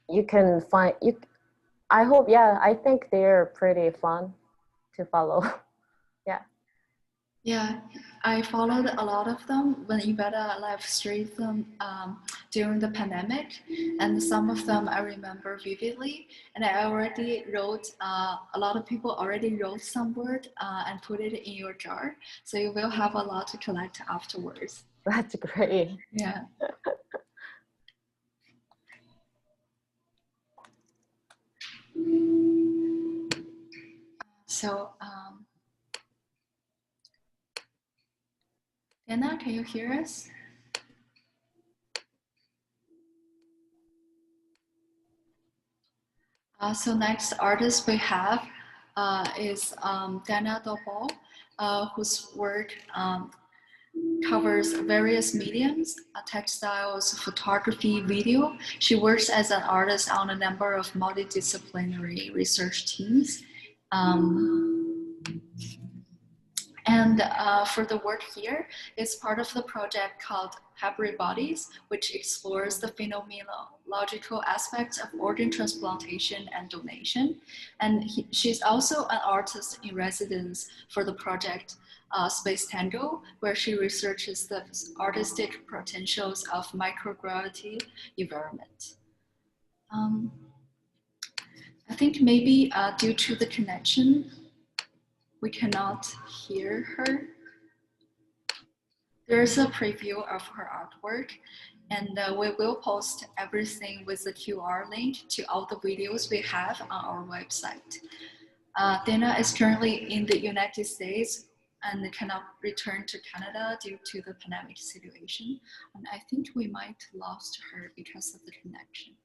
Speaker 2: You can find, I hope, yeah, I think they're pretty fun to follow. Yeah.
Speaker 1: Yeah, I followed a lot of them when Iveta live streamed them during the pandemic, and some of them I remember vividly. And I already wrote, a lot of people already wrote some word and put it in your jar, so you will have a lot to collect afterwards.
Speaker 2: That's great.
Speaker 1: Yeah. So, Anna, can you hear us? So next artist we have is Dana Dobol, whose work covers various mediums, textiles, photography, video. She works as an artist on a number of multidisciplinary research teams. And for the work here, it's part of the project called Hybrid Bodies, which explores the phenomenological aspects of organ transplantation and donation. And she's also an artist in residence for the project Space Tango, where she researches the artistic potentials of microgravity environment. I think maybe due to the connection, we cannot hear her. There's a preview of her artwork, and we will post everything with the QR link to all the videos we have on our website. Dana is currently in the United States and cannot return to Canada due to the pandemic situation. And I think we might lost her because of the connection.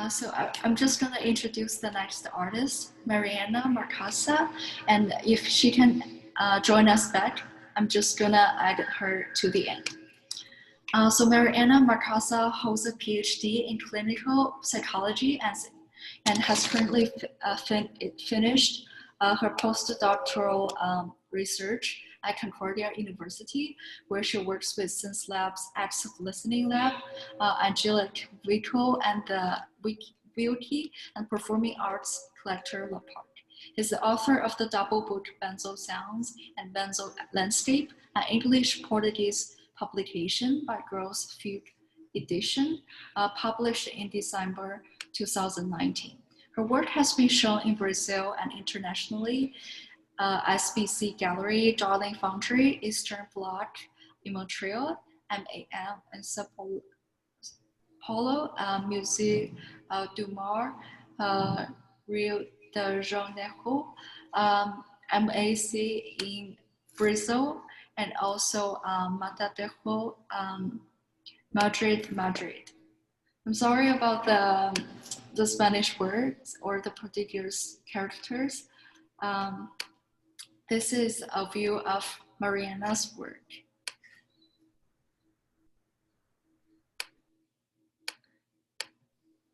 Speaker 1: So I'm just gonna introduce the next artist, Mariana Marcasa, and if she can join us back, I'm just gonna add her to the end. So Mariana Marcasa holds a PhD in clinical psychology and has currently finished her postdoctoral research at Concordia University, where she works with Sense Lab's Active Listening Lab, Angelic Vico, and the Wiki and Performing Arts Collector La Park. He's the author of the double book Benzo Sounds and Benzo Landscape, an English-Portuguese publication by Gross Field Edition, published in December 2019. Her work has been shown in Brazil and internationally, SBC Gallery, Darling Foundry, Eastern Bloc in Montreal, MAM, and Sao Paulo, Musée du Mar, Rio de Janeiro, MAC in Brazil, and also Matadero, Madrid. I'm sorry about the Spanish words or the Portuguese characters. This is a view of Mariana's work.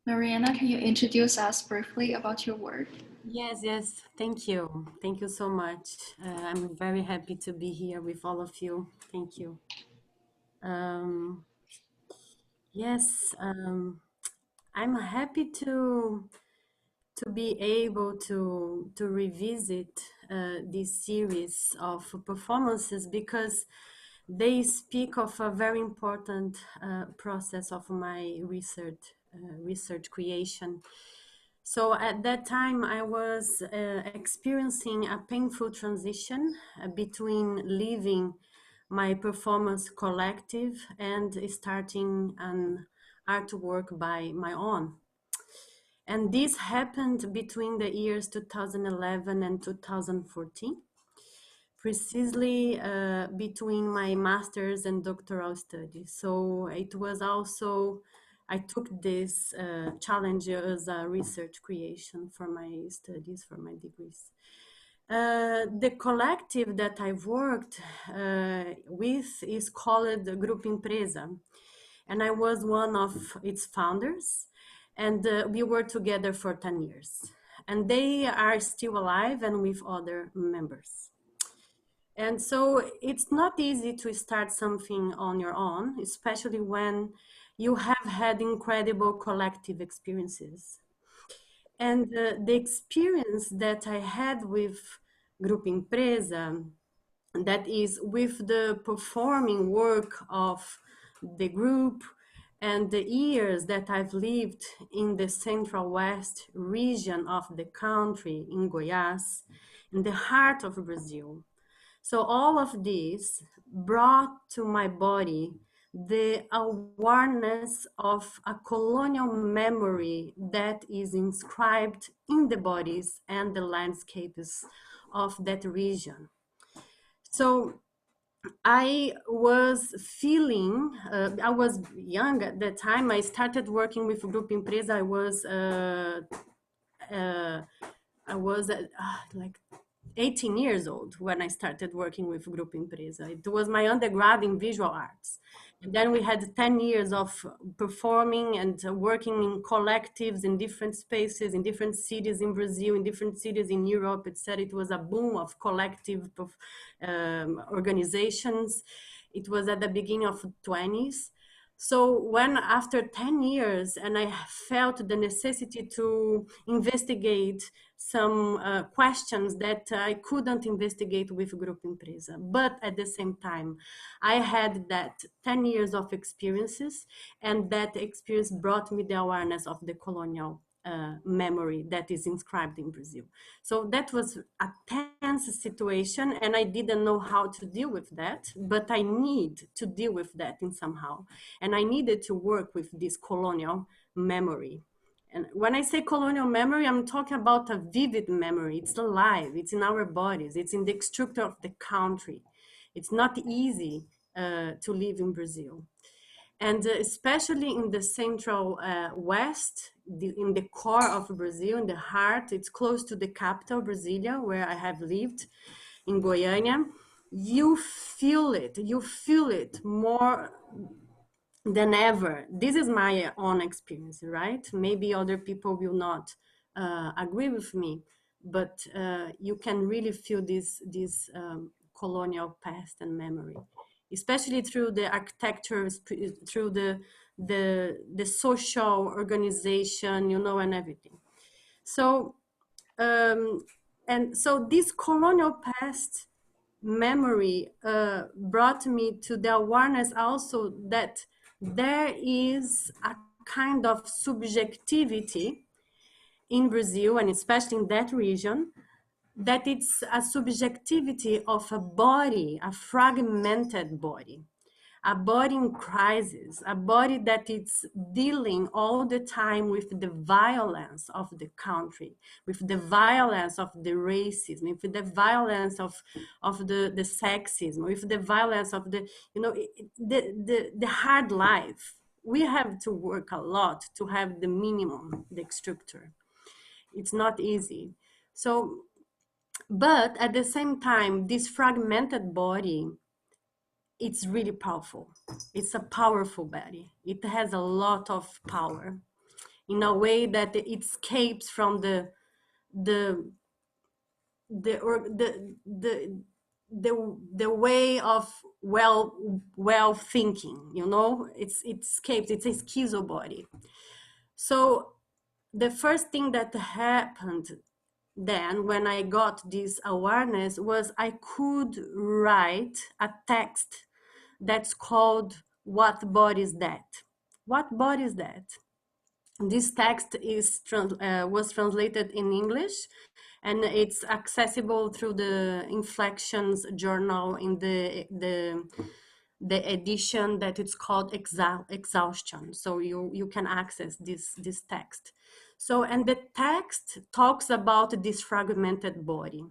Speaker 1: Mariana, can you introduce us briefly about your work?
Speaker 8: Yes, thank you. Thank you so much. I'm very happy to be here with all of you. Thank you. I'm happy to be able to revisit this series of performances because they speak of a very important process of my research creation. So at that time, I was experiencing a painful transition between leaving my performance collective and starting an artwork by my own. And this happened between the years 2011 and 2014, precisely between my master's and doctoral studies. So it was also, I took this challenge as a research creation for my studies, for my degrees. The collective that I've worked with is called Grupo Empresa. and I was one of its founders, and we were together for 10 years. And they are still alive and with other members. And so it's not easy to start something on your own, especially when you have had incredible collective experiences. And the experience that I had with Grupo Empresa, that is with the performing work of the group and the years that I've lived in the Central West region of the country, in Goiás, in the heart of Brazil. So all of this brought to my body the awareness of a colonial memory that is inscribed in the bodies and the landscapes of that region. So I was feeling, I was young at the time. I started working with Grupo Empresa. I was like 18 years old when I started working with Grupo Empresa. It was my undergrad in visual arts. And then we had 10 years of performing and working in collectives in different spaces, in different cities in Brazil, in different cities in Europe. It said it was a boom of collective organizations. It was at the beginning of the 20s. So when after 10 years, and I felt the necessity to investigate some questions that I couldn't investigate with Grupo Empresa. But at the same time, I had that 10 years of experiences, and that experience brought me the awareness of the colonial memory that is inscribed in Brazil. So that was a tense situation, and I didn't know how to deal with that, but I need to deal with that in somehow. And I needed to work with this colonial memory. And when I say colonial memory, I'm talking about a vivid memory. It's alive, it's in our bodies, it's in the structure of the country. It's not easy to live in Brazil. And especially in the Central West, in the core of Brazil, in the heart, it's close to the capital, Brasilia, where I have lived, in Goiânia. You feel it more than ever. This is my own experience, right? Maybe other people will not agree with me, but you can really feel this colonial past and memory, especially through the architecture, through the social organization, you know, and everything. So, and so this colonial past memory brought me to the awareness also that there is a kind of subjectivity in Brazil, and especially in that region, that it's a subjectivity of a body, a fragmented body, a body in crisis, a body that is dealing all the time with the violence of the country, with the violence of the racism, with the violence of the sexism, with the violence of the, you know, the hard life. We have to work a lot to have the minimum, the structure. It's not easy. So, but at the same time, this fragmented body, it's really powerful. It's a powerful body. It has a lot of power in a way that it escapes from the way of well thinking, you know. It escapes. It's a schizo body. So the first thing that happened then, when I got this awareness, was I could write a text that's called "What Body Is That?" What body is that? This text is was translated in English, and it's accessible through the Inflections journal in the edition that it's called Exhaustion. So you can access this text. So, and the text talks about this fragmented body.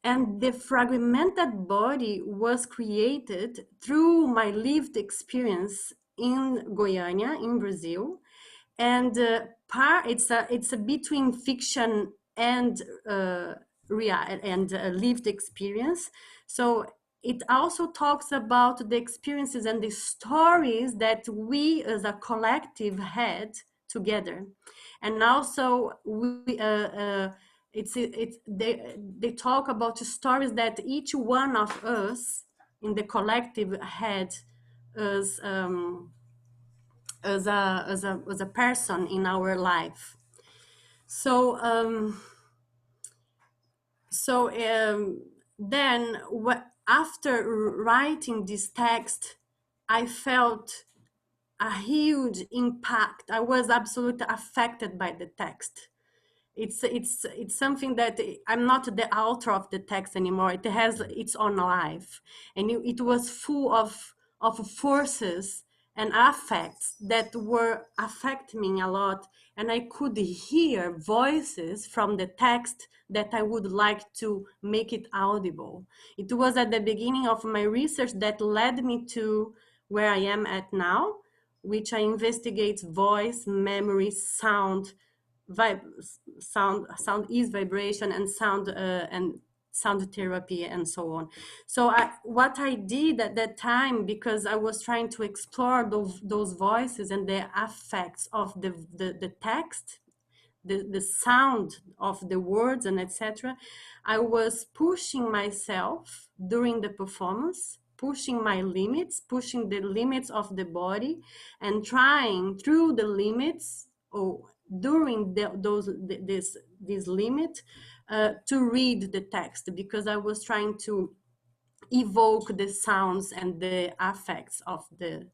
Speaker 8: And the fragmented body was created through my lived experience in Goiânia, in Brazil. And it's a between fiction and lived experience. So it also talks about the experiences and the stories that we as a collective had together. And also they talk about the stories that each one of us in the collective had as a person in our life. So then after writing this text, I felt a huge impact. I was absolutely affected by the text. It's something that I'm not the author of the text anymore. It has its own life, and it was full of forces and affects that were affecting me a lot. And I could hear voices from the text that I would like to make it audible. It was at the beginning of my research that led me to where I am at now, which I investigate voice, memory, sound, sound is vibration, and sound therapy, and so on. So what I did at that time, because I was trying to explore those voices and the effects of the text, the sound of the words and etc., I was pushing myself during the performance, pushing my limits, pushing the limits of the body, and trying through the limits or during this limit to read the text, because I was trying to evoke the sounds and the affects of the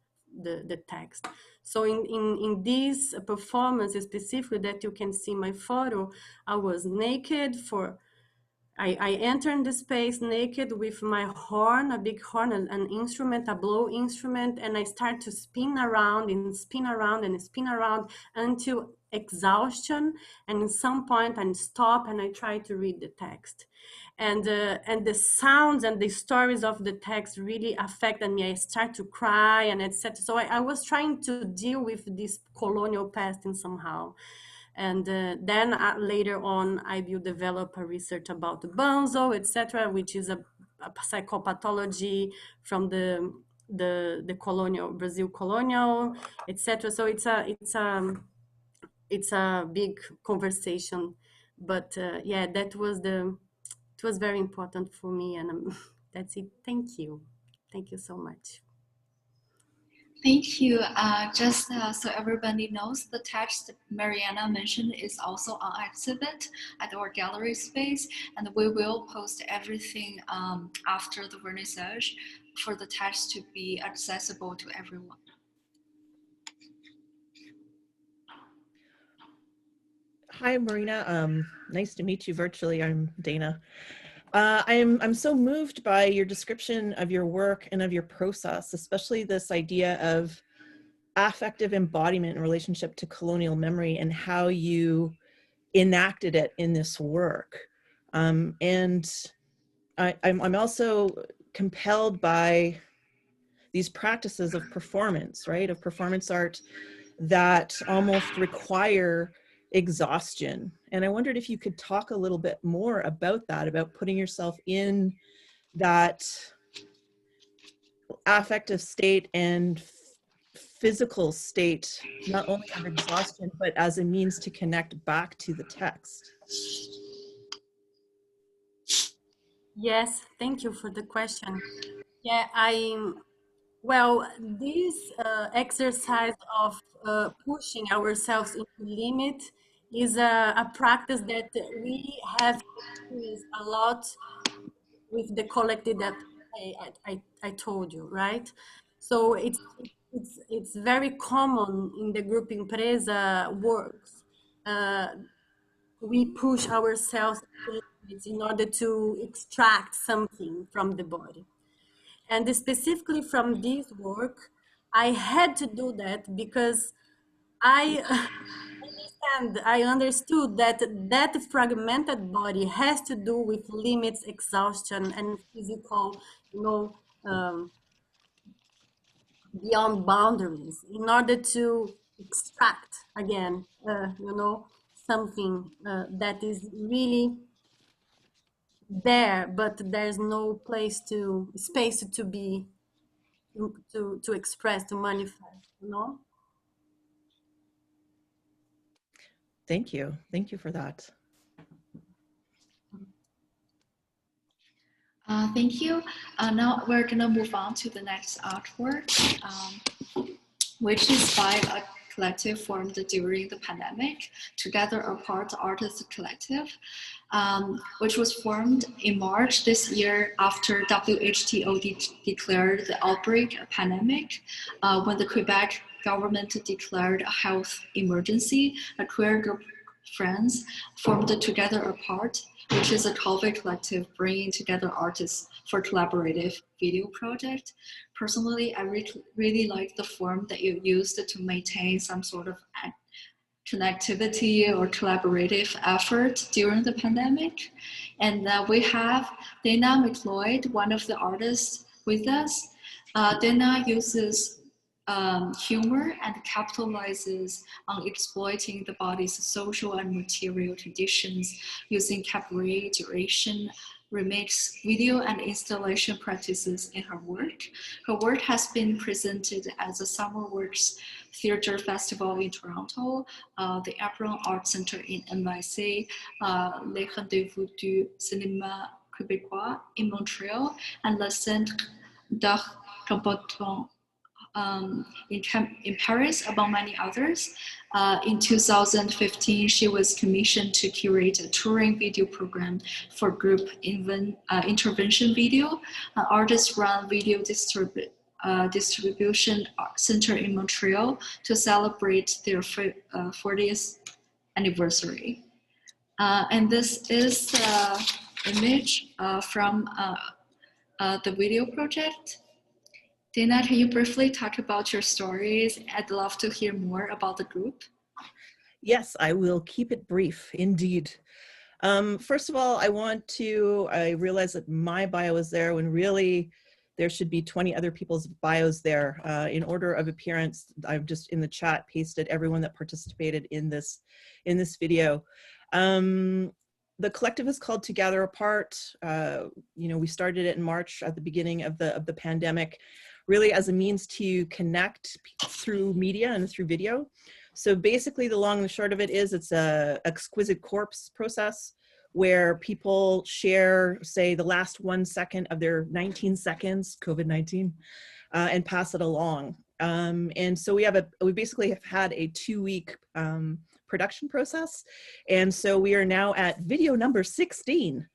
Speaker 8: text. So in this performance specifically that you can see my photo, I was naked for, I entered the space naked with my horn, a big horn, an instrument, a blow instrument, and I start to spin around and spin around and spin around until exhaustion. And at some point I stop and I try to read the text. And the sounds and the stories of the text really affected me. I start to cry and etc. So I was trying to deal with this colonial past in somehow. And then later on, I will develop a research about the bonzo, etc., which is a psychopathology from the colonial Brazil colonial, etc. So it's a big conversation, but yeah, it was very important for me, and that's it. Thank you so much.
Speaker 1: Thank you. Just so everybody knows, the text Mariana mentioned is also on exhibit at our gallery space, and we will post everything after the vernissage for the text to be accessible to everyone.
Speaker 9: Hi, Marina. Nice to meet you virtually. I'm Dana. I'm so moved by your description of your work and of your process, especially this idea of affective embodiment in relationship to colonial memory and how you enacted it in this work. And I'm also compelled by these practices of performance, right? Of performance art that almost require exhaustion. And I wondered if you could talk a little bit more about that, about putting yourself in that affective state and physical state, not only of exhaustion, but as a means to connect back to the text.
Speaker 8: Yes, thank you for the question. Yeah, well, this exercise of pushing ourselves into limit is a practice that we have experienced a lot with the collective that I told you, right? So it's very common in the group Empresa works. We push ourselves in order to extract something from the body. And specifically from this work, I had to do that because I understood that that fragmented body has to do with limits, exhaustion, and physical, beyond boundaries in order to extract again, something that is really there, but there's no place to space to be to express, to manifest, you know.
Speaker 9: Thank you. Thank you for that.
Speaker 1: Thank you. Now we're gonna move on to the next artwork, which is by a collective formed during the pandemic, Together Apart Artists Collective, which was formed in March this year after WHO declared the outbreak a pandemic. When the Quebec government declared a health emergency, a queer group of friends formed Together Apart, which is a COVID collective bringing together artists for collaborative video project. Personally, I really like the form that you used to maintain some sort of connectivity or collaborative effort during the pandemic. And we have Dana McLeod, one of the artists with us. Dana uses humor and capitalizes on exploiting the body's social and material conditions using cabaret, duration, remix, video, and installation practices in her work. Her work has been presented at the Summer Works Theatre Festival in Toronto, the Apron Art Center in NYC, Les Rendez-vous du Cinéma Québécois in Montreal, and Le Centre d'Art Contemporain in Paris, among many others. In 2015, she was commissioned to curate a touring video program for group intervention video. Artist-run video distribution center in Montreal to celebrate their 40th anniversary. And this is the image from the video project. Dana, can you briefly talk about your stories? I'd love to hear more about the group.
Speaker 9: Yes, I will keep it brief, indeed. First of all, I realize that my bio is there when really there should be 20 other people's bios there. In order of appearance, I've just in the chat pasted everyone that participated in this video. The collective is called Together Apart. We started it in March at the beginning of the pandemic, really as a means to connect through media and through video. So basically the long and the short of it is it's a exquisite corpse process where people share, say, the last 1 second of their 19 seconds, COVID-19, and pass it along. And so we basically have had a 2-week production process. And so we are now at video number 16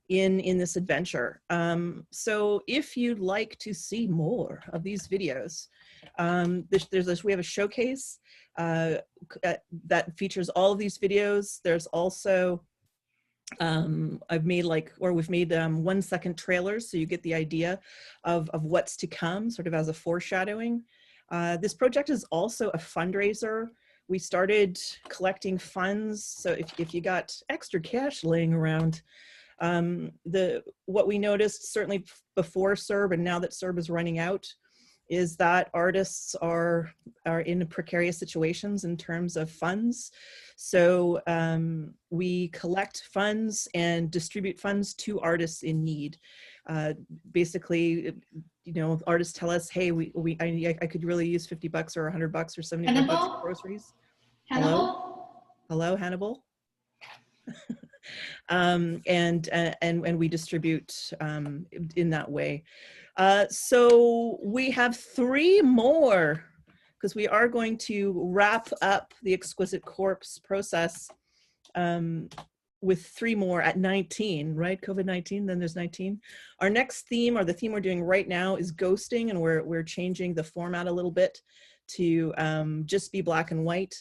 Speaker 9: in this adventure. So if you'd like to see more of these videos, we have a showcase that features all of these videos. There's also, we've made 1 second trailers so you get the idea of what's to come, sort of as a foreshadowing. This project is also a fundraiser. We started collecting funds. So if you got extra cash laying around, what we noticed certainly before CERB and now that CERB is running out is that artists are in precarious situations in terms of funds. So we collect funds and distribute funds to artists in need. Basically, artists tell us, hey, I could really use $50 or $100 or $75 for groceries. Hello, Hannibal. And we distribute in that way. So we have 3 more, because we are going to wrap up the exquisite corpse process with 3 more at 19, right? COVID-19, then there's 19. Our next theme, or the theme we're doing right now, is ghosting, and we're changing the format a little bit to just be black and white.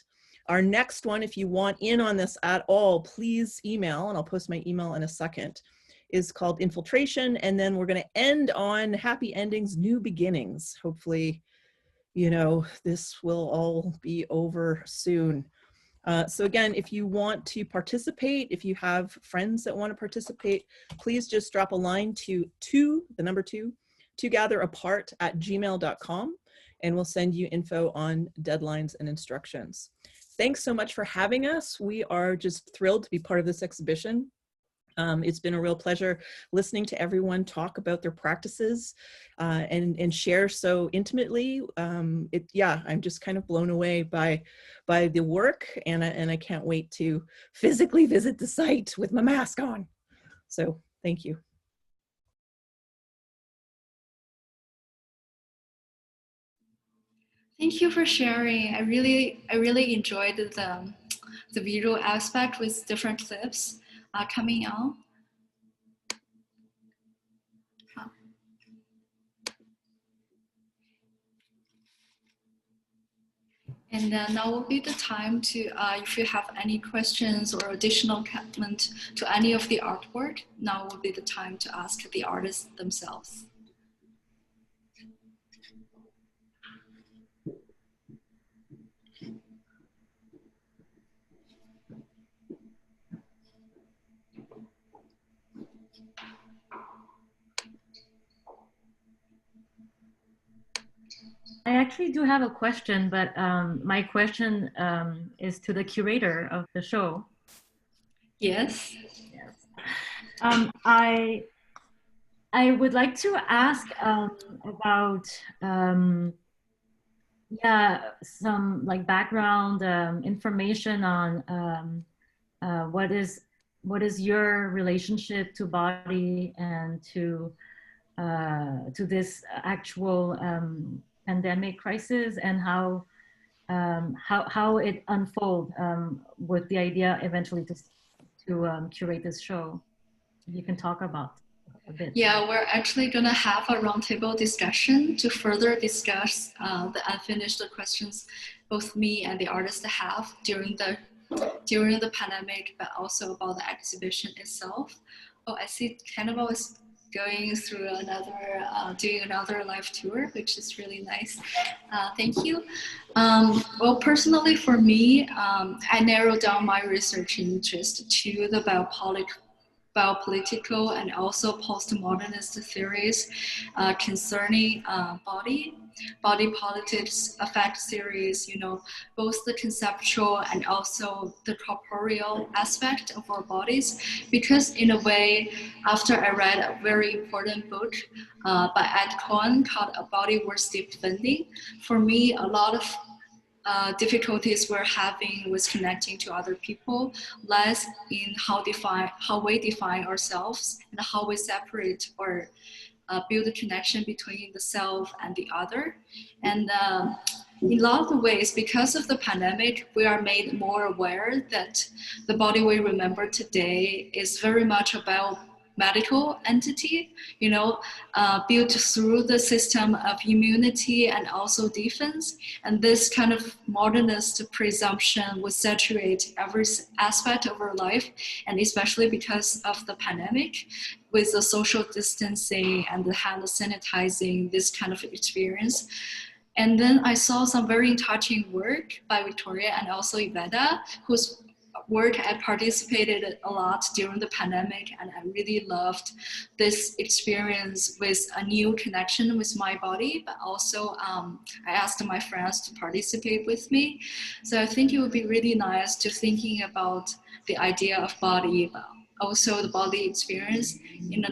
Speaker 9: Our next one, if you want in on this at all, please email, and I'll post my email in a second, is called Infiltration. And then we're going to end on Happy Endings, New Beginnings. Hopefully, this will all be over soon. So again, if you want to participate, if you have friends that want to participate, please just drop a line to the number 2, togetherapart@gmail.com, and we'll send you info on deadlines and instructions. Thanks so much for having us. We are just thrilled to be part of this exhibition. It's been a real pleasure listening to everyone talk about their practices and share so intimately. Yeah, I'm just kind of blown away by the work, and I can't wait to physically visit the site with my mask on. So thank you.
Speaker 1: Thank you for sharing. I really enjoyed the visual aspect with different clips coming on. And now will be the time to, if you have any questions or additional comment to any of the artwork, now will be the time to ask the artists themselves.
Speaker 7: I actually do have a question, but my question is to the curator of the show.
Speaker 1: Yes.
Speaker 7: Yes. I would like to ask about yeah, some like background information on what is your relationship to body and to this actual pandemic crisis, and how it unfold with the idea eventually to curate this show. You can talk about a bit.
Speaker 1: Yeah, we're actually going to have a roundtable discussion to further discuss the unfinished questions both me and the artist have during the pandemic, but also about the exhibition itself. Oh, I see Cannibal is going through doing another live tour, which is really nice. Thank you. Well, personally for me, I narrowed down my research interest to the biopolitical and also postmodernist theories concerning body politics, affect theories, both the conceptual and also the corporeal aspect of our bodies. Because in a way, after I read a very important book by Ed Cohen called A Body Worth Defending, for me, a lot of difficulties we're having with connecting to other people, less in how we define ourselves and how we separate or build a connection between the self and the other. And in a lot of ways, because of the pandemic, we are made more aware that the body we remember today is very much about medical entity, built through the system of immunity and also defense. And this kind of modernist presumption would saturate every aspect of our life, and especially because of the pandemic, with the social distancing and the hand sanitizing, this kind of experience. And then I saw some very touching work by Victoria and also Iveta, whose work I participated a lot during the pandemic, and I really loved this experience with a new connection with my body, but also I asked my friends to participate with me. So I think it would be really nice to thinking about the idea of body, but also the body experience in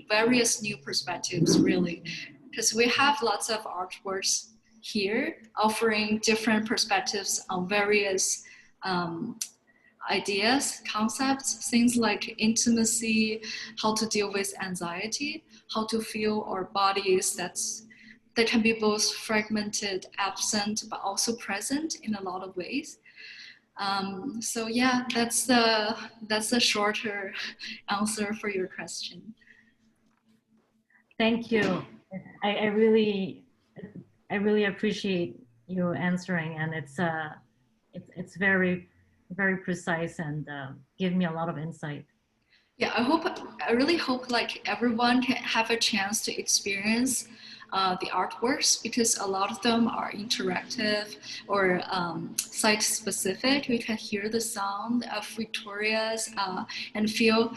Speaker 1: various new perspectives, really. Because we have lots of artworks here offering different perspectives on various ideas, concepts, things like intimacy, how to deal with anxiety, how to feel our bodies that can be both fragmented, absent, but also present in a lot of ways. So yeah, that's a shorter answer for your question.
Speaker 7: Thank you. I really appreciate you answering, and it's very, very precise and give me a lot of insight.
Speaker 1: Yeah, I really hope like everyone can have a chance to experience the artworks, because a lot of them are interactive or site specific. We can hear the sound of Victoria's and feel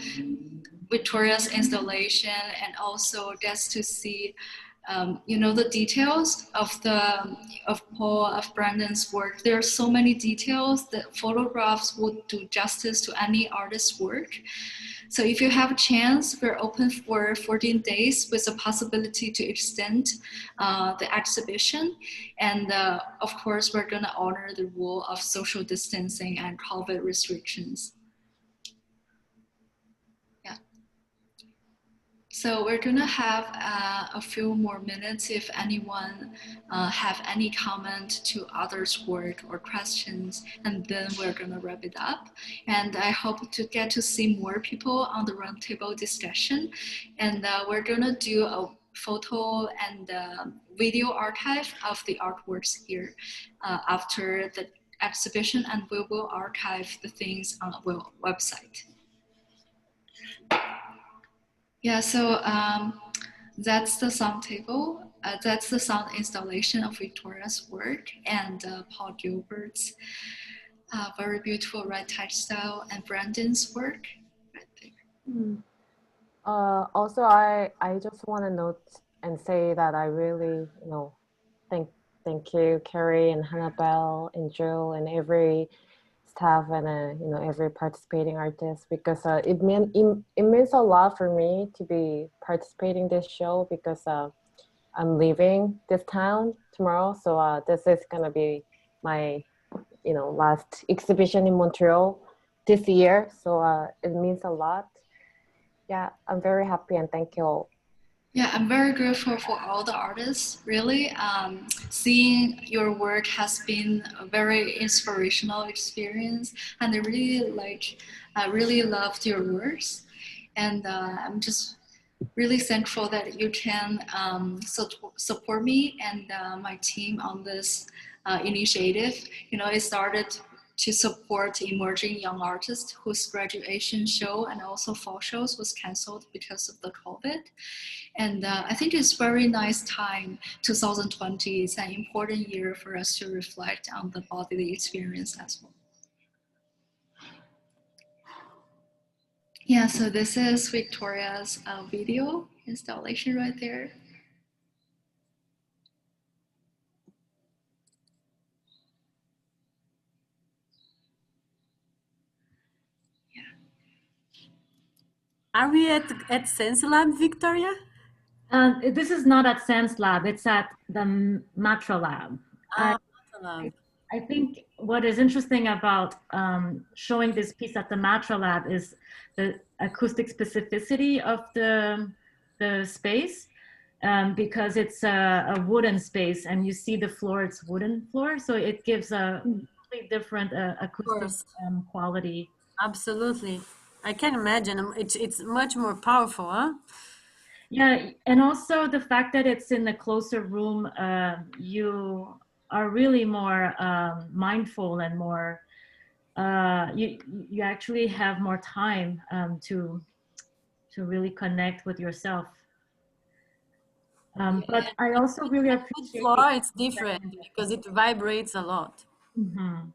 Speaker 1: Victoria's installation, and also gets to see you know, the details of Paul, of Brandon's work. There are so many details that photographs would do justice to any artist's work. So if you have a chance, we're open for 14 days with a possibility to extend the exhibition. And of course, we're gonna honor the rule of social distancing and COVID restrictions. So we're gonna have a few more minutes if anyone have any comment to others' work or questions, and then we're gonna wrap it up. And I hope to get to see more people on the roundtable discussion. And we're gonna do a photo and video archive of the artworks here after the exhibition, and we will archive the things on our website. Yeah, so that's the sound table. That's the sound installation of Victoria's work and Paul Gilbert's very beautiful red textile and Brandon's work right there.
Speaker 2: Also, I just want to note and say that I really, you know, thank you, Carrie and Hannibal and Jill and every staff and you know, every participating artist, because it means a lot for me to be participating in this show, because I'm leaving this town tomorrow, so this is gonna be my, you know, last exhibition in Montreal this year, so it means a lot. Yeah, I'm very happy and thank you all.
Speaker 1: Yeah, I'm very grateful for all the artists, really. Seeing your work has been a very inspirational experience, and I really loved your works. And I'm just really thankful that you can support me and my team on this initiative. You know, it started to support emerging young artists whose graduation show and also fall shows was canceled because of the COVID. And I think it's very nice time, 2020 is an important year for us to reflect on the bodily experience as well. Yeah, so this is Victoria's video installation right there.
Speaker 8: Are we at Sense Lab, Victoria?
Speaker 7: This is not at Sense Lab, it's at the Matra Lab. I think what is interesting about showing this piece at the Matra Lab is the acoustic specificity of the space, because it's a wooden space and you see the floor, it's wooden floor, so it gives a completely different acoustic quality.
Speaker 8: Absolutely. I can imagine. It's much more powerful, huh?
Speaker 7: Yeah, and also the fact that it's in a closer room, you are really more mindful and more, you actually have more time to really connect with yourself. But I also really appreciate
Speaker 8: floor. It's different because it vibrates a lot.
Speaker 7: Mm-hmm.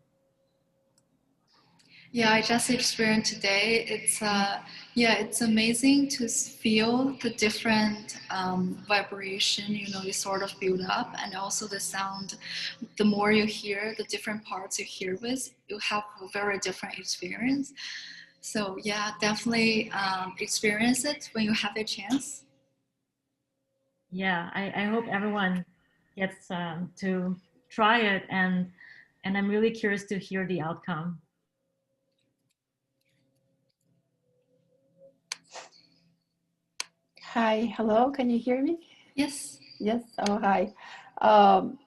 Speaker 1: Yeah, I just experienced today. It's yeah, it's amazing to feel the different vibration, you know, you sort of build up, and also the sound. The more you hear, the different parts you hear with, you have a very different experience. So yeah, definitely experience it when you have a chance.
Speaker 7: Yeah, I hope everyone gets to try it, and I'm really curious to hear the outcome.
Speaker 10: Hi, hello, can you hear me?
Speaker 1: Yes.
Speaker 10: Yes, oh, hi. I'm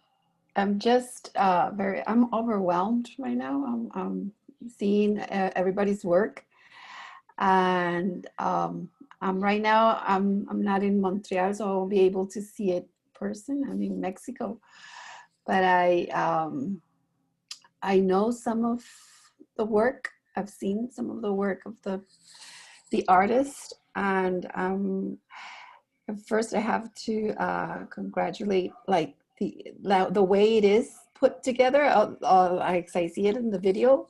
Speaker 10: just I'm overwhelmed right now. I'm seeing everybody's work, and I'm right now, I'm not in Montreal, so I won't be able to see it in person. I'm in Mexico, but I know some of the work. I've seen some of the work of the artist, and first I have to congratulate like the way it is put together. I see it in the video.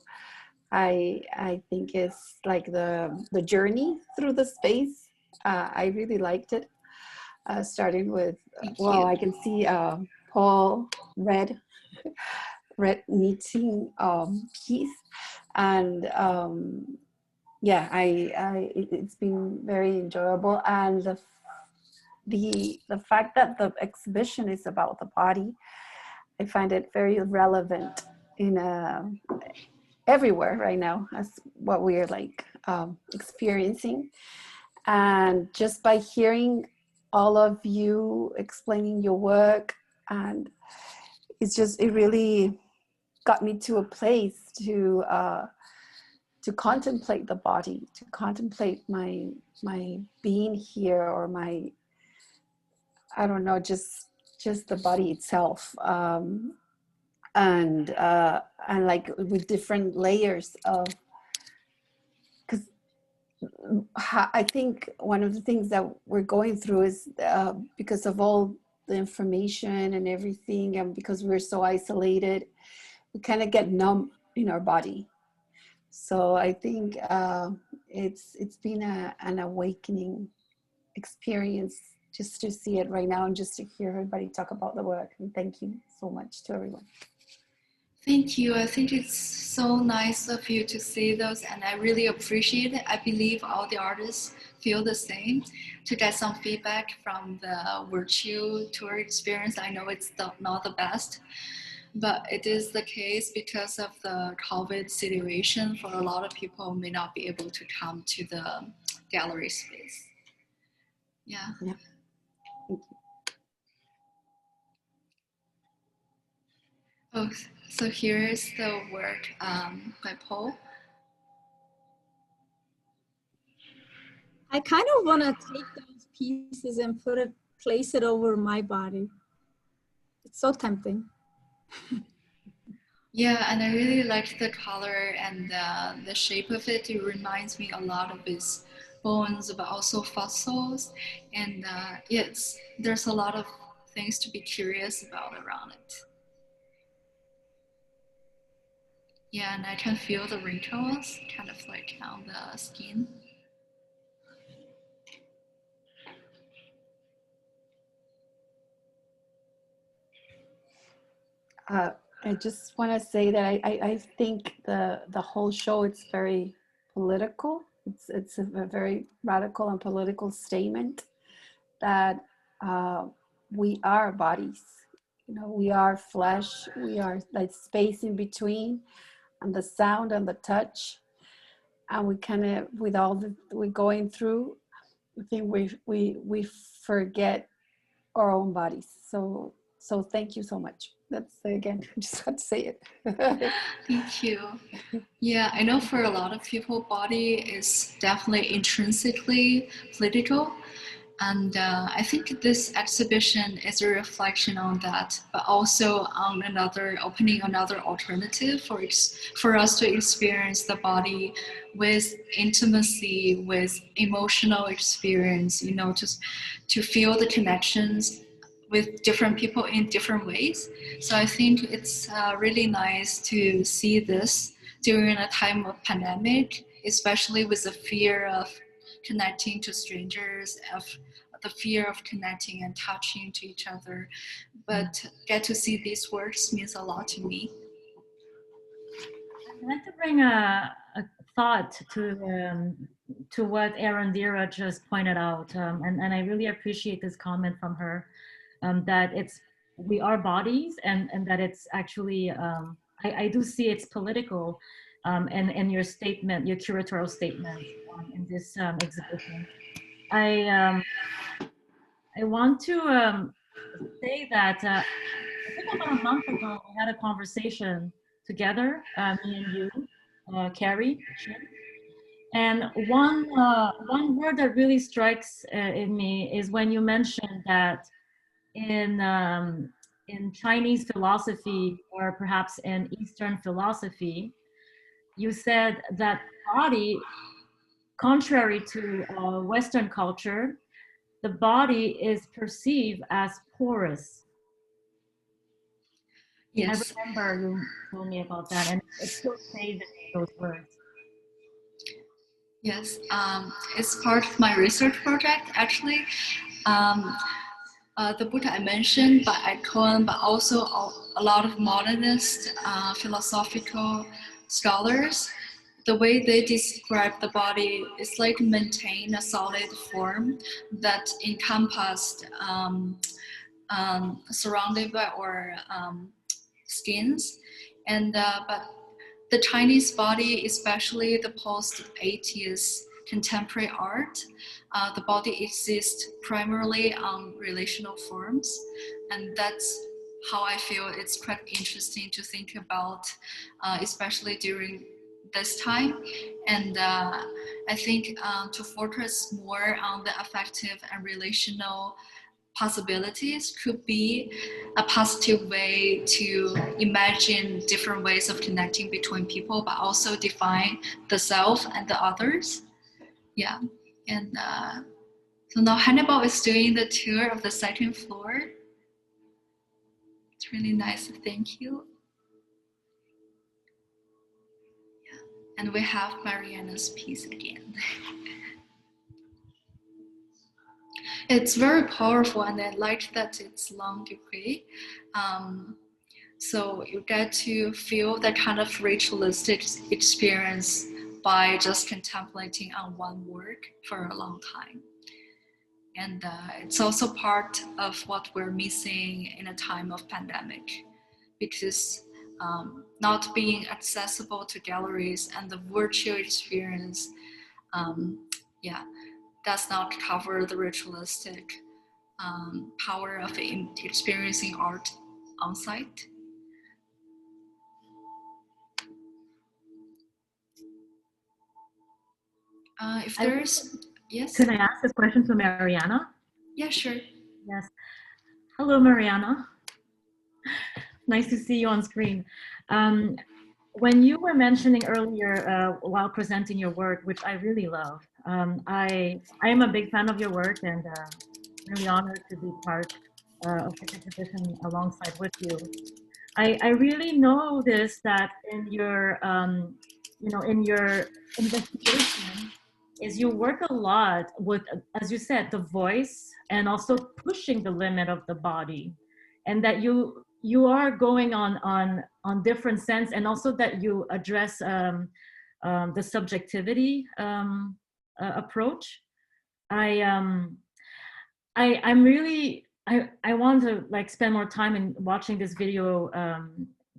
Speaker 10: I think it's like the journey through the space. I really liked it. starting with,
Speaker 5: Thank
Speaker 10: well,
Speaker 5: you.
Speaker 10: I can see Paul red knitting piece, and yeah, it's been very enjoyable, and the fact that the exhibition is about the body, I find it very relevant in everywhere right now, as what we are like experiencing. And just by hearing all of you explaining your work, and it really got me to a place to contemplate the body, to contemplate my being here, or my, I don't know, just the body itself, and like with different layers of, because I think one of the things that we're going through is because of all the information and everything, and because we're so isolated, we kind of get numb in our body. So I think it's been an awakening experience just to see it right now, and just to hear everybody talk about the work. And thank you so much to everyone.
Speaker 1: Thank you. I think it's so nice of you to say those, and I really appreciate it. I believe all the artists feel the same. To get some feedback from the virtual tour experience, I know it's not the best, but it is the case because of the COVID situation. For a lot of people, may not be able to come to the gallery space. Yeah.
Speaker 10: Yeah. Thank you.
Speaker 1: Oh, so here's the work by Paul.
Speaker 4: I kind of want to take those pieces and place it over my body. It's so tempting.
Speaker 1: Yeah, and I really liked the color and the shape of it. It reminds me a lot of his bones, but also fossils. And there's a lot of things to be curious about around it. Yeah, and I can feel the wrinkles kind of like on the skin.
Speaker 10: I just want to say that I think the whole show, it's very political. It's a very radical and political statement that we are bodies. You know, we are flesh. We are that space in between, and the sound and the touch, and we kind of, with all that we're going through, I think we forget our own bodies. So thank you so much. That's, again, I just had to say it.
Speaker 1: Thank you. Yeah, I know for a lot of people, body is definitely intrinsically political. And I think this exhibition is a reflection on that, but also on opening another alternative for us to experience the body with intimacy, with emotional experience, you know, just to feel the connections with different people in different ways. So I think it's really nice to see this during a time of pandemic, especially with the fear of connecting to strangers, of the fear of connecting and touching to each other. But get to see these works means a lot to me.
Speaker 7: I'd like to bring a thought to what Arundhira just pointed out, and I really appreciate this comment from her, that we are bodies, and that it's actually, I do see it's political, and your statement, your curatorial statement in this exhibition. I want to say that I think about a month ago we had a conversation together, me and you, Carrie, and one word that really strikes in me is when you mentioned that in Chinese philosophy, or perhaps in Eastern philosophy, you said that body, contrary to Western culture, the body is perceived as porous.
Speaker 1: Yes.
Speaker 7: I remember you told me about that, and it still stays in those words.
Speaker 1: Yes, it's part of my research project, actually. the book I mentioned by Ed Cohen, but also a lot of modernist philosophical scholars, the way they describe the body is like maintain a solid form that encompassed surrounded by our skins, and but the Chinese body, especially the post-80s contemporary art, the body exists primarily on relational forms, and that's how I feel it's quite interesting to think about, especially during this time. And I think to focus more on the affective and relational possibilities could be a positive way to imagine different ways of connecting between people, but also define the self and the others. Yeah, and so now Hannibal is doing the tour of the second floor. It's really nice, thank you. Yeah. And we have Mariana's piece again. It's very powerful, and I like that it's long degree. So you get to feel that kind of ritualistic experience by just contemplating on one work for a long time. And it's also part of what we're missing in a time of pandemic, because not being accessible to galleries and the virtual experience, yeah, does not cover the ritualistic power of experiencing art on site. If there's, yes?
Speaker 7: Can I ask a question to Mariana?
Speaker 1: Yeah, sure.
Speaker 7: Yes. Hello, Mariana. Nice to see you on screen. When you were mentioning earlier while presenting your work, which I really love, I am a big fan of your work, and really honored to be part of this exhibition alongside with you. I really noticed that in your, in your investigation, is you work a lot with, as you said, the voice and also pushing the limit of the body, and that you are going on different sense, and also that you address the subjectivity approach. I'm really, I want to like spend more time in watching this video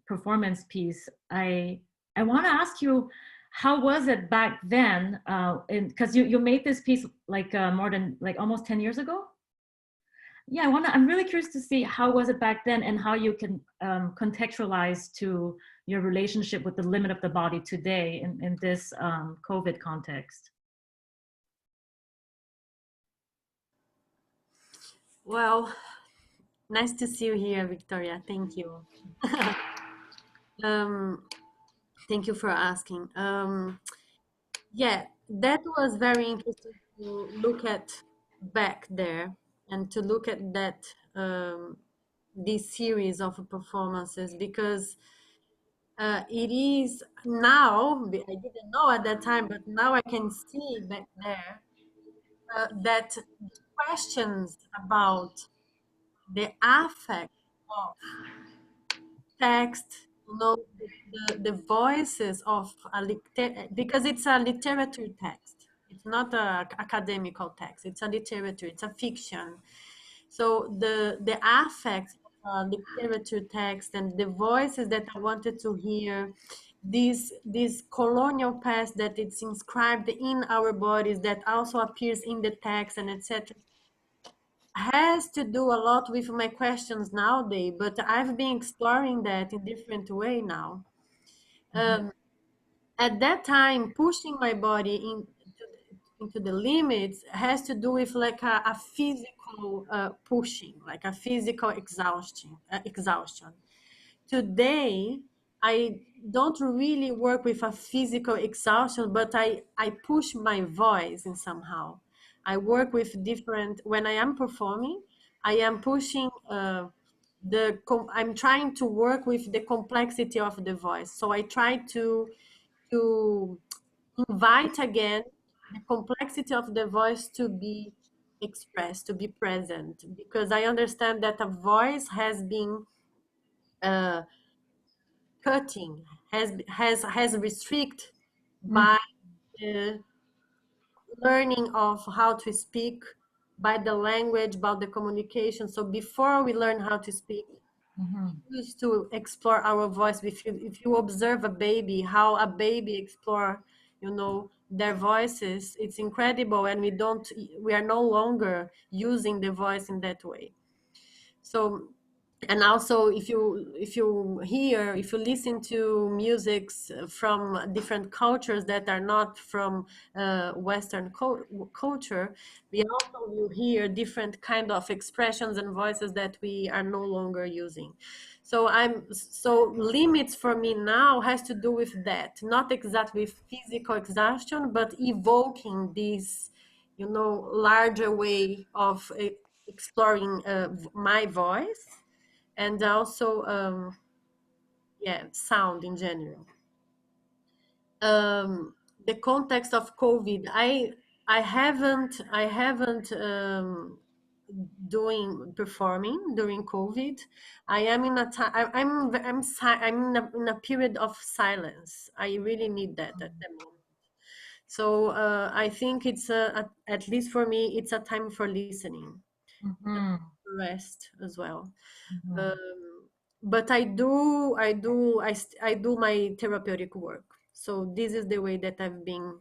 Speaker 7: performance piece. I want to ask you, how was it back then? Because you made this piece like more than like almost 10 years ago. Yeah, I'm really curious to see how was it back then, and how you can contextualize to your relationship with the limit of the body today in this COVID context.
Speaker 8: Well, nice to see you here, Victoria. Thank you. Thank you for asking. Yeah, that was very interesting to look at back there, and to look at that this series of performances, because it is now, I didn't know at that time, but now I can see back there that questions about the affect of text, the voices of because it's a literature text. It's not a academical text. It's a literature. It's a fiction. So the affect of literature text and the voices that I wanted to hear, this colonial past that it's inscribed in our bodies, that also appears in the text and etc., has to do a lot with my questions nowadays, but I've been exploring that in different way now. At that time, pushing my body into the limits has to do with like a physical pushing, like a physical exhaustion. Today, I don't really work with a physical exhaustion, but I push my voice in somehow. I work with different, when I am performing, I am pushing I'm trying to work with the complexity of the voice. So I try to invite again the complexity of the voice to be express, to be present, because I understand that a voice has been cutting, has restricted by the learning of how to speak, by the language, about the communication. So before we learn how to speak, we used to explore our voice. If you observe a baby, how a baby explore, you know, their voices, it's incredible, and we are no longer using the voice in that way. So, and also if you listen to musics from different cultures that are not from Western culture, we also will hear different kind of expressions and voices that we are no longer using. So limits for me now has to do with that, not exactly physical exhaustion, but evoking this, you know, larger way of exploring my voice, and also yeah, sound in general. The context of COVID, I haven't performing during COVID. I am in a time, I'm in a period of silence. I really need that at the moment. So I think it's at least for me, it's a time for listening, rest as well. But I do my therapeutic work. So this is the way that I've been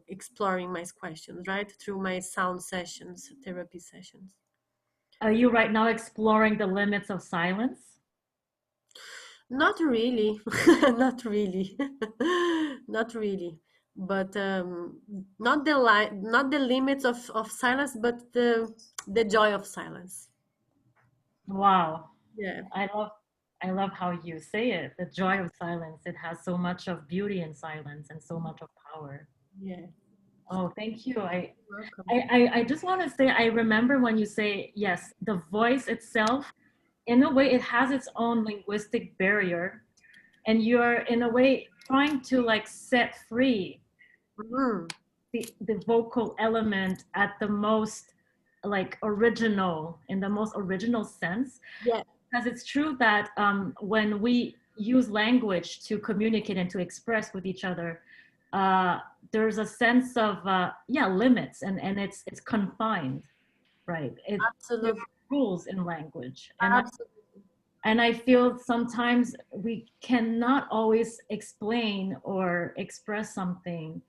Speaker 8: exploring my questions, right, through my sound sessions, therapy sessions.
Speaker 7: Are you right now exploring the limits of silence?
Speaker 8: Not really, not really, not really. But not the limits of silence, but the joy of silence.
Speaker 7: Wow.
Speaker 8: Yeah.
Speaker 7: I love how you say it. The joy of silence. It has so much of beauty in silence and so much of power.
Speaker 8: Yeah.
Speaker 7: Oh, thank you.
Speaker 8: Welcome.
Speaker 7: I just want to say, I remember when you say, yes, the voice itself, in a way, it has its own linguistic barrier. And you're, in a way, trying to like set free the vocal element at the most like original, in the most original sense.
Speaker 8: Yeah.
Speaker 7: Because it's true that when we use language to communicate and to express with each other, there's a sense of limits, and it's confined, right?
Speaker 8: Absolutely.
Speaker 7: There are rules in language,
Speaker 8: Absolutely.
Speaker 7: and I feel sometimes we cannot always explain or express something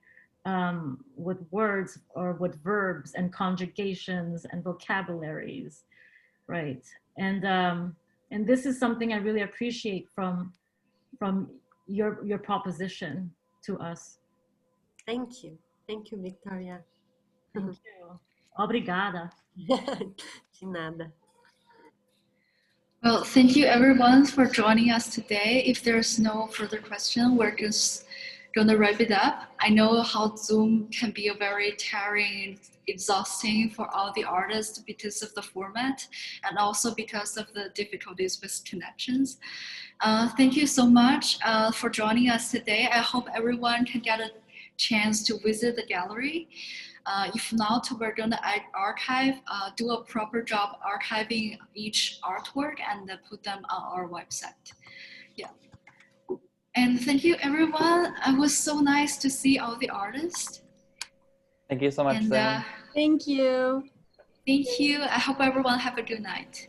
Speaker 7: with words or with verbs and conjugations and vocabularies, right? And this is something I really appreciate from your proposition to us.
Speaker 8: Thank you, Victoria.
Speaker 7: Thank you. Obrigada.
Speaker 8: De nada.
Speaker 1: Well, thank you everyone for joining us today. If there's no further question, we're just gonna wrap it up. I know how Zoom can be a very tiring, exhausting for all the artists because of the format and also because of the difficulties with connections. Thank you so much for joining us today. I hope everyone can get a chance to visit the gallery. If not, we're gonna archive, do a proper job archiving each artwork and put them on our website. Yeah. And thank you everyone. It was so nice to see all the artists.
Speaker 6: Thank you so much, Zing.
Speaker 4: Thank you.
Speaker 1: Thank you. I hope everyone have a good night.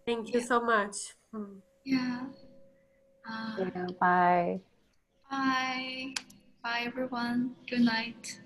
Speaker 8: Thank you so much.
Speaker 1: Yeah.
Speaker 2: Bye.
Speaker 1: Bye. Bye everyone. Good night.